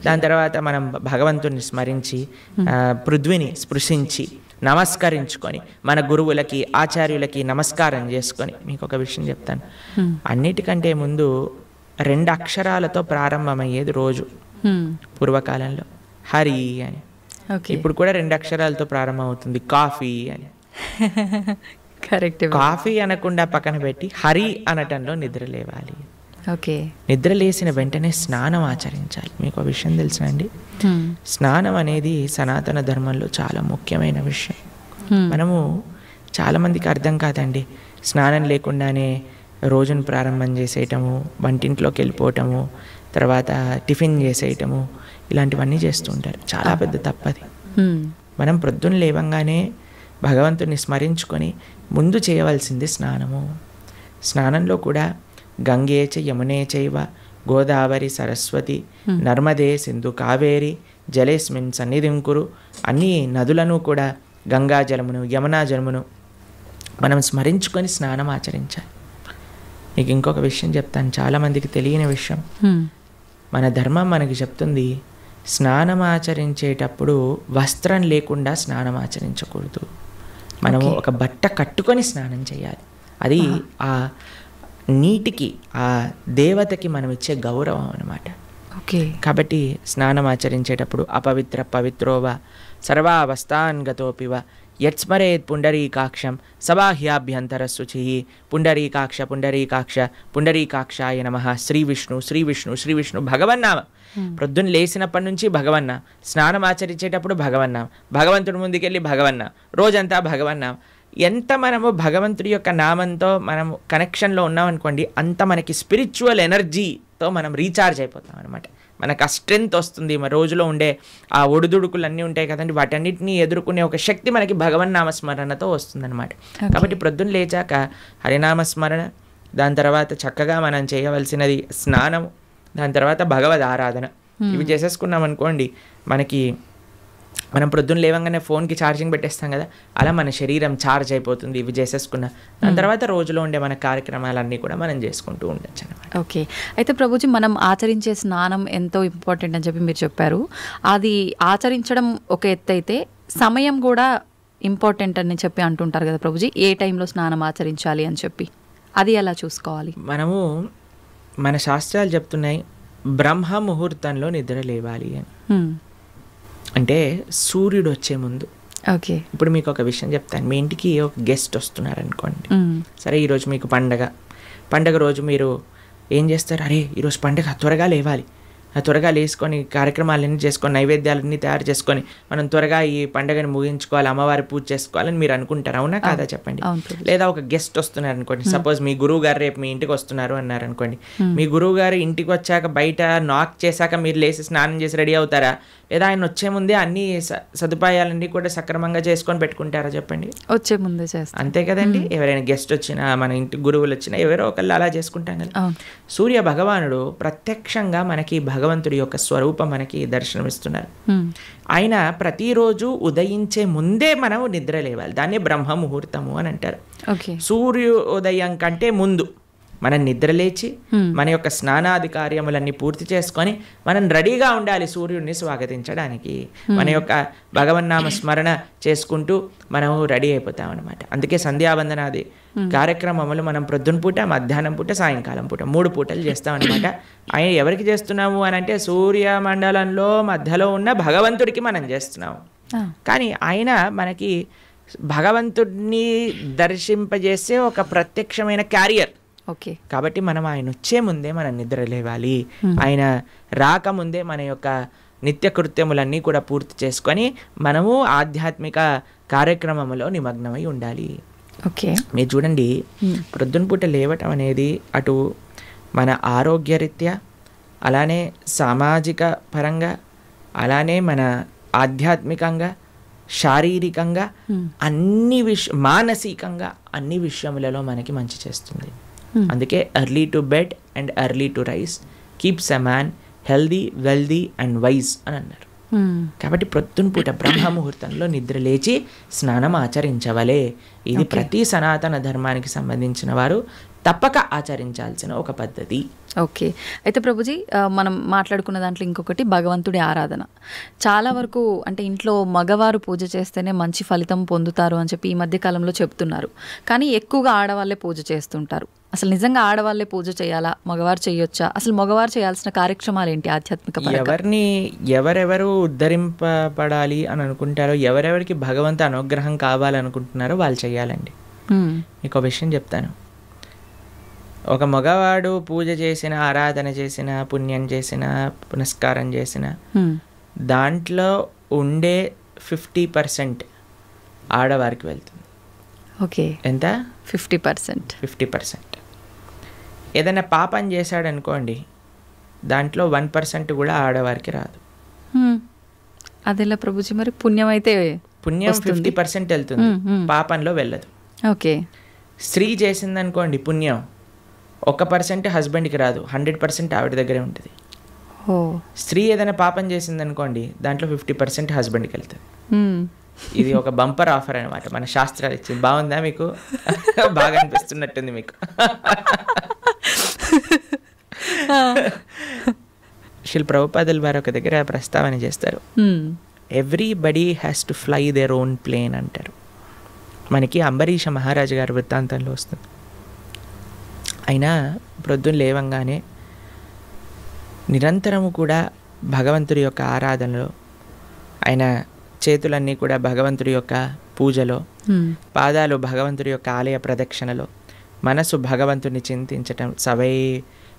దాని తర్వాత మనం భగవంతుని స్మరించి, పృథ్వీని స్పృశించి నమస్కరించుకొని, మన గురువులకి, ఆచార్యులకి నమస్కారం చేసుకొని, మీకు ఒక విషయం చెప్తాను. అన్నిటికంటే ముందు 2 అక్షరాలతో ప్రారంభమయ్యేది రోజు పూర్వకాలంలో, హరి అని. ఇప్పుడు కూడా 2 అక్షరాలతో ప్రారంభం అవుతుంది, కాఫీ అని. కరెక్ట్. కాఫీ అనకుండా పక్కన పెట్టి హరి అనటంలో నిద్ర లేవాలి. ఓకే. నిద్ర లేచిన వెంటనే స్నానం ఆచరించాలి. మీకు ఆ విషయం తెలుసా అండి? స్నానం అనేది సనాతన ధర్మంలో చాలా ముఖ్యమైన విషయం. మనము చాలామందికి అర్థం కాదండి. స్నానం లేకుండానే రోజును ప్రారంభం చేసేయటము, వంటింట్లోకి వెళ్ళిపోవటము, తర్వాత టిఫిన్ చేసేయటము, ఇలాంటివన్నీ చేస్తూ ఉంటారు. చాలా పెద్ద తప్పది. మనం ప్రొద్దున లేవంగానే భగవంతుని స్మరించుకొని ముందు చేయవలసింది స్నానము. స్నానంలో కూడా గంగే చ యమునే చైవ గోదావరి సరస్వతి నర్మదే సింధు కావేరి జలేస్మిన్ సన్నిధిం కురు, అన్ని నదులను కూడా గంగా జలమును యమునా జలమును మనం స్మరించుకొని స్నానం ఆచరించాలి. మీకు ఇంకొక విషయం చెప్తాను, చాలామందికి తెలియని విషయం. మన ధర్మం మనకి చెప్తుంది, స్నానం ఆచరించేటప్పుడు వస్త్రం లేకుండా స్నానం ఆచరించకూడదు. మనము ఒక బట్ట కట్టుకొని స్నానం చేయాలి. అది ఆ నీటికి, ఆ దేవతకి మనం ఇచ్చే గౌరవం అన్నమాట. కాబట్టి స్నానం ఆచరించేటప్పుడు అపవిత్ర పవిత్రోవ సర్వావస్థాన్ గతోపివ యత్స్మరేత్ పుండరీకాక్షం సబాహ్యాభ్యంతర శుచి పుండరీకాక్ష పుండరీకాక్ష పుండరీకాక్షాయ నమః శ్రీ విష్ణు శ్రీ విష్ణు శ్రీ విష్ణు భగవన్నామ. ప్రొద్దున లేచినప్పటి నుంచి భగవన్నా, స్నానం ఆచరించేటప్పుడు భగవన్నాం, భగవంతుడి ముందుకెళ్ళి భగవన్నా, రోజంతా భగవన్నాం. ఎంత మనము భగవంతుడి యొక్క నామంతో మనము కనెక్షన్లో ఉన్నామనుకోండి, అంత మనకి స్పిరిచువల్ ఎనర్జీతో మనం రీఛార్జ్ అయిపోతాం అనమాట. మనకు ఆ స్ట్రెంగ్త్ వస్తుంది. మన రోజులో ఉండే ఆ ఒడిదుడుకులు అన్నీ ఉంటాయి కదండి, వాటన్నిటిని ఎదుర్కొనే ఒక శక్తి మనకి భగవన్నామస్మరణతో వస్తుందన్నమాట. కాబట్టి ప్రొద్దున లేచాక హరినామస్మరణ, దాని తర్వాత చక్కగా మనం చేయవలసినది స్నానం, దాని తర్వాత భగవద్ ఆరాధన. ఇవి చేసేసుకున్నాం అనుకోండి, మనం ప్రొద్దున లేవంగానే ఫోన్కి ఛార్జింగ్ పెట్టేస్తాం కదా, అలా మన శరీరం ఛార్జ్ అయిపోతుంది ఇవి చేసేసుకున్నా. దాని తర్వాత రోజులో ఉండే మన కార్యక్రమాలన్నీ కూడా మనం చేసుకుంటూ ఉండొచ్చు అనమాట. ఓకే. అయితే ప్రభుజీ, మనం ఆచరించే స్నానం ఎంతో ఇంపార్టెంట్ అని చెప్పి మీరు చెప్పారు. అది ఆచరించడం ఒక ఎత్తు అయితే సమయం కూడా ఇంపార్టెంట్ అని చెప్పి అంటుంటారు కదా ప్రభుజీ, ఏ టైంలో స్నానం ఆచరించాలి అని చెప్పి, అది ఎలా చూసుకోవాలి? మనము మన శాస్త్రాలు చెప్తున్నాయి, బ్రహ్మ ముహూర్తంలో నిద్ర లేవాలి అని. అంటే సూర్యుడు వచ్చే ముందు. ఓకే. ఇప్పుడు మీకు ఒక విషయం చెప్తాను. మీ ఇంటికి ఒక గెస్ట్ వస్తున్నారు అనుకోండి, సరే ఈరోజు మీకు పండగ రోజు మీరు ఏం చేస్తారు? అరే ఈరోజు పండగ, త్వరగా లేవాలి, త్వరగా లేసుకొని కార్యక్రమాలన్నీ చేసుకొని నైవేద్యాలన్నీ తయారు చేసుకొని మనం త్వరగా ఈ పండుగను ముగించుకోవాలి, అమ్మవారి పూజ చేసుకోవాలని మీరు అనుకుంటారు, అవునా కాదా చెప్పండి? లేదా ఒక గెస్ట్ వస్తున్నారు అనుకోండి, సపోజ్ మీ గురువు గారు రేపు మీ ఇంటికి వస్తున్నారు అన్నారు అనుకోండి, మీ గురువు గారు ఇంటికి వచ్చాక బయట నాక్ చేశాక మీరు లేచి స్నానం చేసి రెడీ అవుతారా? లేదా ఆయన వచ్చే ముందే అన్ని సదుపాయాలన్నీ కూడా సక్రమంగా చేసుకొని పెట్టుకుంటారా చెప్పండి? వచ్చే ముందే చేస్తాం, అంతే కదండి. ఎవరైనా గెస్ట్ వచ్చినా, మన ఇంటి గురువులు వచ్చినా, ఎవరో ఒకళ్ళు అలా చేసుకుంటాం కదా. సూర్య భగవానుడు ప్రత్యక్షంగా మనకి భగవంతుడి యొక్క స్వరూపం మనకి దర్శనమిస్తున్నారు. ఆయన ప్రతిరోజు ఉదయించే ముందే మనం నిద్ర లేవాలి. దాన్ని బ్రహ్మ ముహూర్తము అని అంటారు. సూర్యోదయం కంటే ముందు మనం నిద్రలేచి మన యొక్క స్నానాది కార్యములన్నీ పూర్తి చేసుకొని మనం రెడీగా ఉండాలి సూర్యుడిని స్వాగతించడానికి. మన యొక్క భగవన్నామ స్మరణ చేసుకుంటూ మనం రెడీ అయిపోతాం అనమాట. అందుకే సంధ్యావందనాది కార్యక్రమములు మనం ప్రొద్దున పూట, మధ్యాహ్నం పూట, సాయంకాలం పూట 3 పూటలు చేస్తాం అనమాట. ఆయన ఎవరికి చేస్తున్నాము అని అంటే సూర్యమండలంలో మధ్యలో ఉన్న భగవంతుడికి మనం చేస్తున్నాము. కానీ ఆయన మనకి భగవంతుడిని దర్శింపజేసే ఒక ప్రత్యక్షమైన క్యారియర్. ఓకే. కాబట్టి మనం ఆయన వచ్చే ముందే మనం నిద్ర లేవాలి. ఆయన రాకముందే మన యొక్క నిత్య కృత్యములన్నీ కూడా పూర్తి చేసుకొని మనము ఆధ్యాత్మిక కార్యక్రమంలో నిమగ్నమై ఉండాలి. ఓకే. మీరు చూడండి, ప్రొద్దున పూట లేవటం అనేది అటు మన ఆరోగ్యరీత్యా, అలానే సామాజిక పరంగా, అలానే మన ఆధ్యాత్మికంగా, శారీరకంగా, మానసికంగా అన్ని విషయములలో మనకి మంచి చేస్తుంది. అందుకే early to bed and early to rice keeps a man healthy, wealthy and wise అని అన్నారు. కాబట్టి ప్రొద్దున పూట బ్రహ్మ ముహూర్తంలో నిద్ర లేచి స్నానం ఆచరించవలే. ఇది ప్రతి సనాతన ధర్మానికి సంబంధించిన వారు తప్పక ఆచరించాల్సిన ఒక పద్ధతి. ఓకే. అయితే ప్రభుజీ, మనం మాట్లాడుకున్న దాంట్లో ఇంకొకటి భగవంతుడి ఆరాధన. చాలా వరకు అంటే ఇంట్లో మగవారు పూజ చేస్తేనే మంచి ఫలితం పొందుతారు అని చెప్పి ఈ మధ్య కాలంలో చెప్తున్నారు. కానీ ఎక్కువగా ఆడవాళ్ళే పూజ చేస్తుంటారు. అసలు నిజంగా ఆడవాళ్ళే పూజ చేయాలా, మగవారు చేయొచ్చా? అసలు మగవారు చేయాల్సిన కార్యక్రమాలు ఏంటి ఆధ్యాత్మిక? ఎవరెవరు ఉద్ధరింపబడాలి అని అనుకుంటారో, ఎవరెవరికి భగవంతు అనుగ్రహం కావాలనుకుంటున్నారో వాళ్ళు చేయాలండి. మీకు ఒక విషయం చెప్తాను. ఒక మగవాడు పూజ చేసిన, ఆరాధన చేసిన, పుణ్యం చేసిన, పునస్కారం చేసిన దాంట్లో ఉండే 50% ఆడవారికి వెళ్తుంది. ఓకే, ఎంత? 50%. 50%. ఏదైనా పాపం చేశాడనుకోండి, దాంట్లో 1% కూడా ఆడవారికి రాదు. అదేలా ప్రభుజీ? మరి పుణ్యం అయితే పుణ్యం 50% వెళ్తుంది, పాపంలో వెళ్ళదు. ఓకే. స్త్రీ చేసిందనుకోండి పుణ్యం, 1% హస్బెండ్కి రాదు, 100% ఆవిడ దగ్గరే ఉంటుంది. స్త్రీ ఏదైనా పాపం చేసిందనుకోండి, దాంట్లో 50% హస్బెండ్కి వెళ్తుంది. ఇది ఒక బంపర్ ఆఫర్ అనమాట, మన శాస్త్రాలు ఇచ్చింది. బాగుందా మీకు? బాగా అనిపిస్తున్నట్టుంది మీకు. శిల్ ప్రభుపాదుల వారు ఒక దగ్గర ప్రస్తావన చేస్తారు, everybody has to fly their own plane అంటారు. మనకి అంబరీష మహారాజు గారి వృత్తాంతంలో వస్తుంది. అయినా ప్రొద్దున లేవంగానే నిరంతరము కూడా భగవంతుడి యొక్క ఆరాధనలో, ఆయన చేతులన్నీ కూడా భగవంతుడి యొక్క పూజలో, పాదాలు భగవంతుడి యొక్క ఆలయ ప్రదక్షిణలో, మనసు భగవంతుని చింతించటం. సవై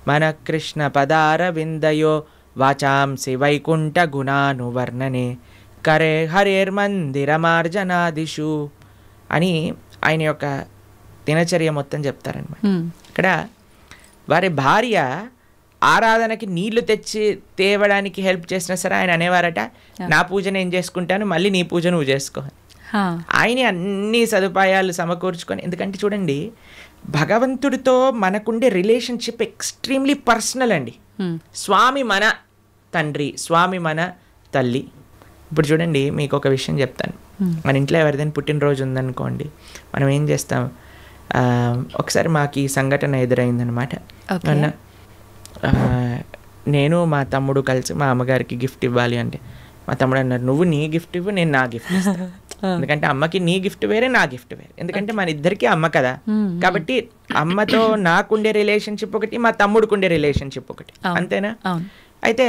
మన కృష్ణ పదార విందయో వాచాంసి వైకుంఠ గుణానువర్ణనే కరే హరేర్మందిరమార్జనాదిషు అని ఆయన యొక్క దినచర్య మొత్తం చెప్తారనమాట. ఇక్కడ వారి భార్య ఆరాధనకి నీళ్లు తెచ్చి తేవడానికి హెల్ప్ చేసినా సరే ఆయన అనేవారట, నా పూజ నేను చేసుకుంటాను, మళ్ళీ నీ పూజ నువ్వు చేసుకో. ఆయన అన్ని సదుపాయాలు సమకూర్చుకొని, ఎందుకంటే చూడండి భగవంతుడితో మనకుండే రిలేషన్షిప్ ఎక్స్ట్రీమ్లీ పర్సనల్ అండి. స్వామి మన తండ్రి, స్వామి మన తల్లి. ఇప్పుడు చూడండి మీకు ఒక విషయం చెప్తాను. మన ఇంట్లో ఎవరిదైనా పుట్టినరోజు ఉందనుకోండి, మనం ఏం చేస్తాం, ఒకసారి మాకు ఈ సంఘటన ఎదురైందనమాట. అన్న నేను మా తమ్ముడు కలిసి మా అమ్మగారికి గిఫ్ట్ ఇవ్వాలి అంటే, మా తమ్ముడు అన్నారు, నువ్వు నీ గిఫ్ట్ ఇవ్వు, నేను నా గిఫ్ట్ ఇస్తాను. ఎందుకంటే అమ్మకి నీ గిఫ్ట్ వేరే, నా గిఫ్ట్ వేరే. ఎందుకంటే మన ఇద్దరికి అమ్మ కదా, కాబట్టి అమ్మతో నాకుండే రిలేషన్షిప్ ఒకటి, మా తమ్ముడుకుండే రిలేషన్షిప్ ఒకటి, అంతేనా? అయితే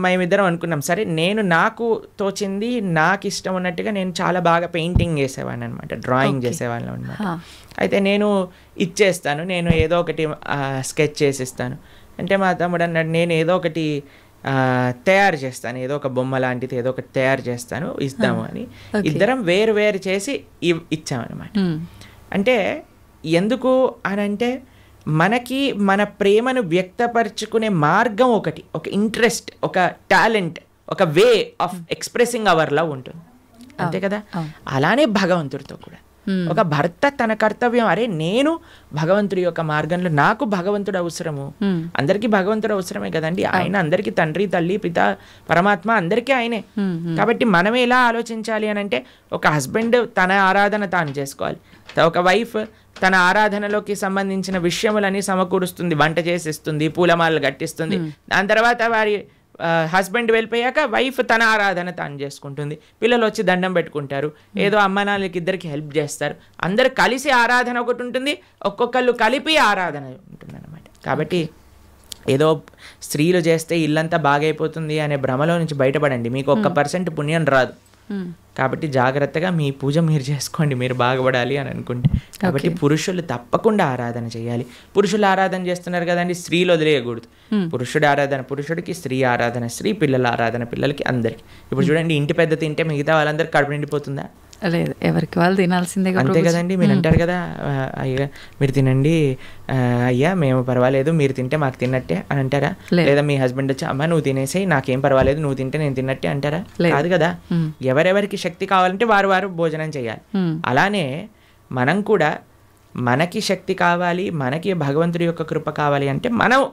మేమిద్దరం అనుకున్నాం, సరే నేను నాకు తోచింది నాకు ఇష్టం ఉన్నట్టుగా నేను చాలా బాగా పెయింటింగ్ చేసేవాడిని అనమాట, డ్రాయింగ్ చేసేవాళ్ళం అనమాట. అయితే నేను ఇచ్చేస్తాను, నేను ఏదో ఒకటి స్కెచ్ చేసిస్తాను అంటే, మా తమ్ముడు అన్నాడు, నేను ఏదో ఒకటి తయారు చేస్తాను, ఏదో ఒక బొమ్మ లాంటిది ఏదో ఒకటి తయారు చేస్తాను, ఇద్దాము అని ఇద్దరం వేరు వేరు చేసి ఇచ్చామన్నమాట. అంటే ఎందుకు అని అంటే, మనకి మన ప్రేమను వ్యక్తపరచుకునే మార్గం ఒకటి, ఒక ఇంట్రెస్ట్, ఒక టాలెంట్, ఒక way of expressing hour love ఉంటుంది, అంతే కదా? అలానే భగవంతుడితో కూడా ఒక భర్త తన కర్తవ్యం, అరే నేను భగవంతుడి యొక్క మార్గంలో, నాకు భగవంతుడు అవసరము, అందరికీ భగవంతుడు అవసరమే కదండి. ఆయన అందరికీ తండ్రి, తల్లి, పిత, పరమాత్మ అందరికీ ఆయనే. కాబట్టి మనం ఎలా ఆలోచించాలి అని అంటే, ఒక హస్బెండ్ తన ఆరాధన తాను చేసుకోవాలి, ఒక వైఫ్ తన ఆరాధనలోకి సంబంధించిన విషయములని సమకూరుస్తుంది, వంట చేసిస్తుంది, పూలమాలలు కట్టిస్తుంది. దాని తర్వాత వారి హస్బెండ్ వెళ్ళిపోయాక వైఫ్ తన ఆరాధన తాను చేసుకుంటుంది, పిల్లలు వచ్చి దండం పెట్టుకుంటారు, ఏదో అమ్మ నాన్నలకి ఇద్దరికి హెల్ప్ చేస్తారు, అందరు కలిసి ఆరాధన ఒకటి ఉంటుంది, ఒక్కొక్కళ్ళు కలిపి ఆరాధన ఉంటుంది అన్నమాట. కాబట్టి ఏదో స్త్రీలు చేస్తే ఇల్లంతా బాగైపోతుంది అనే భ్రమలో నుంచి బయటపడండి, మీకు 1% పుణ్యం రాదు. కాబట్టి జాగ్రత్తగా మీ పూజ మీరు చేసుకోండి, మీరు బాగుపడాలి అని అనుకుంటే. కాబట్టి పురుషులు తప్పకుండా ఆరాధన చేయాలి. పురుషులు ఆరాధన చేస్తున్నారు కదండి, స్త్రీలు వదిలేయకూడదు. పురుషుడు ఆరాధన పురుషుడికి, స్త్రీ ఆరాధన స్త్రీ, పిల్లల ఆరాధన పిల్లలకి, అందరికి. ఇప్పుడు చూడండి, ఇంటి పెద్ద తింటే మిగతా వాళ్ళందరూ కడుపు నిండిపోతుందా? లేదు, ఎవరికి వాళ్ళు తినాల్సిందే, అంతే కదండి. మీరు అంటారు కదా, అయ్యా మీరు తినండి, అయ్యా మేము పర్వాలేదు, మీరు తింటే మాకు తిన్నట్టే అని అంటారా? లేదా మీ హస్బెండ్ వచ్చి, అమ్మ నువ్వు తినేసేయి, నాకేం పర్వాలేదు, నువ్వు తింటే నేను తిన్నట్టే అంటారా? కాదు కదా. ఎవరెవరికి శక్తి కావాలంటే వారు వారు భోజనం చేయాలి. అలానే మనం కూడా మనకి శక్తి కావాలి, మనకి భగవంతుడి యొక్క కృప కావాలి అంటే మనం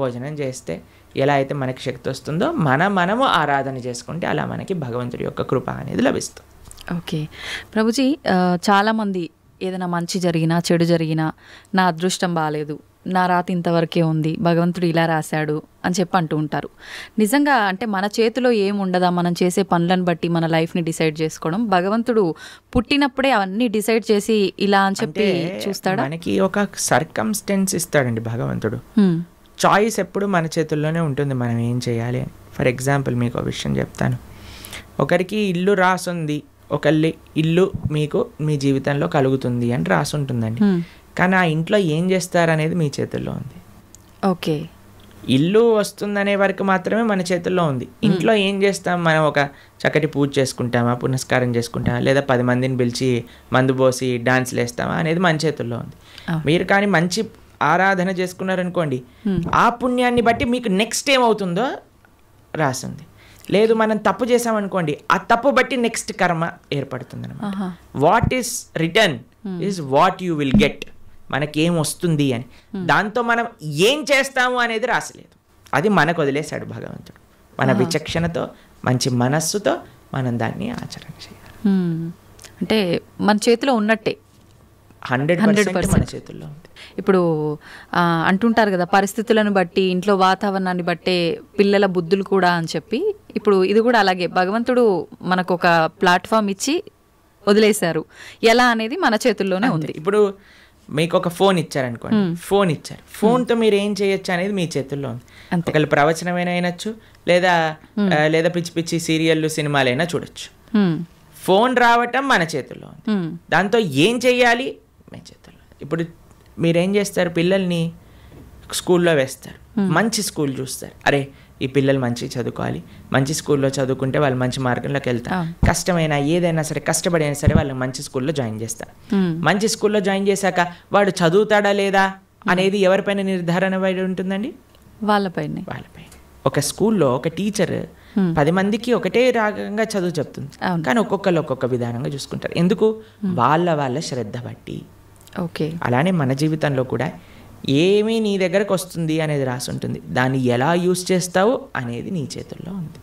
భోజనం చేస్తే ఎలా అయితే మనకి శక్తి వస్తుందో మనము ఆరాధన చేసుకుంటే అలా మనకి భగవంతుడి యొక్క కృప అనేది లభిస్తుంది. ఓకే ప్రభుజీ, చాలామంది ఏదైనా మంచి జరిగినా చెడు జరిగినా నా అదృష్టం బాగాలేదు, నా రాత ఇంతవరకే ఉంది, భగవంతుడు ఇలా రాశాడు అని చెప్పి అంటూ ఉంటారు. నిజంగా అంటే మన చేతిలో ఏముండదా, మనం చేసే పనులను బట్టి మన లైఫ్ని డిసైడ్ చేసుకోవడం, భగవంతుడు పుట్టినప్పుడే అవన్నీ డిసైడ్ చేసి ఇలా అని చెప్పి చూస్తాడా? మనకి ఒక సర్కమ్స్టెన్స్ ఇస్తాడండి భగవంతుడు. చాయిస్ ఎప్పుడు మన చేతుల్లోనే ఉంటుంది, మనం ఏం చేయాలి అని. ఫర్ ఎగ్జాంపుల్ మీకు ఒక విషయం చెప్తాను. ఒకరికి ఇల్లు రాసుంది, ఒకళ్ళి ఇల్లు మీకు మీ జీవితంలో కలుగుతుంది అని రాసుంటుందండి. కానీ ఆ ఇంట్లో ఏం చేస్తారు అనేది మీ చేతుల్లో ఉంది. ఓకే. ఇల్లు వస్తుందనే వరకు మాత్రమే మన చేతుల్లో ఉంది. ఇంట్లో ఏం చేస్తాం, మనం ఒక చక్కటి పూజ చేసుకుంటామా, పునస్కారం చేసుకుంటామా, లేదా 10 మందిని పిలిచి మందు పోసి డాన్స్లు వేస్తామా అనేది మన చేతుల్లో ఉంది. మీరు కానీ మంచి ఆరాధన చేసుకున్నారనుకోండి, ఆ పుణ్యాన్ని బట్టి మీకు నెక్స్ట్ ఏమవుతుందో రాసింది. లేదు మనం తప్పు చేసామనుకోండి, ఆ తప్పు బట్టి నెక్స్ట్ కర్మ ఏర్పడుతుంది అనమాట. What is return is what you will get. మనకేం వస్తుంది అని, దాంతో మనం ఏం చేస్తాము అనేది రాసలేదు. అది మనకు వదిలేశాడు భగవంతుడు. మన విచక్షణతో మంచి మనస్సుతో మనం దాన్ని ఆచరణ చేయాలి. అంటే మన చేతిలో ఉన్నట్టే 100% మన చేతుల్లో ఉంది. ఇప్పుడు అంటుంటారు కదా, పరిస్థితులను బట్టి ఇంట్లో వాతావరణాన్ని బట్టే పిల్లల బుద్ధులు కూడా అని చెప్పి, ఇప్పుడు ఇది కూడా అలాగే భగవంతుడు మనకు ఒక ప్లాట్ఫామ్ ఇచ్చి వదిలేశారు. ఎలా అనేది మన చేతుల్లోనే ఉంది. ఇప్పుడు మీకు ఒక ఫోన్ ఇచ్చారనుకోండి, ఫోన్ ఇచ్చారు, ఫోన్తో మీరు ఏం చేయొచ్చు అనేది మీ చేతుల్లో ఉంది. ఒకళ్ళు ప్రవచనమైనా అయినచ్చు, లేదా పిచ్చి పిచ్చి సీరియళ్ళు సినిమాలైనా చూడొచ్చు. ఫోన్ రావటం మన చేతుల్లో ఉంది. దాంతో ఏం చెయ్యాలి మీ చేతుల్లో. ఇప్పుడు మీరేం చేస్తారు, పిల్లల్ని స్కూల్లో వేస్తారు, మంచి స్కూల్ చూస్తారు. అరే ఈ పిల్లలు మంచి చదువుకోవాలి, మంచి స్కూల్లో చదువుకుంటే వాళ్ళు మంచి మార్గంలోకి వెళ్తారు. కష్టమైనా ఏదైనా సరే, కష్టపడి అయినా సరే వాళ్ళని మంచి స్కూల్లో జాయిన్ చేస్తారు. మంచి స్కూల్లో జాయిన్ చేశాక వాడు చదువుతాడా లేదా అనేది ఎవరిపైన నిర్ధారణ పడి ఉంటుందండి? వాళ్ళపైన. ఒక స్కూల్లో ఒక టీచర్ 10 మందికి ఒకటే రాగంగా చదువు చెప్తుంది, కానీ ఒక్కొక్కరు ఒక్కొక్క విధానంగా చూసుకుంటారు. ఎందుకు? వాళ్ళ శ్రద్ధ బట్టి. ఓకే. అలానే మన జీవితంలో కూడా ఏమీ నీ దగ్గరకు వస్తుంది అనేది రాసి ఉంటుంది, దాన్ని ఎలా యూస్ చేస్తావు అనేది నీ చేతుల్లో ఉంది.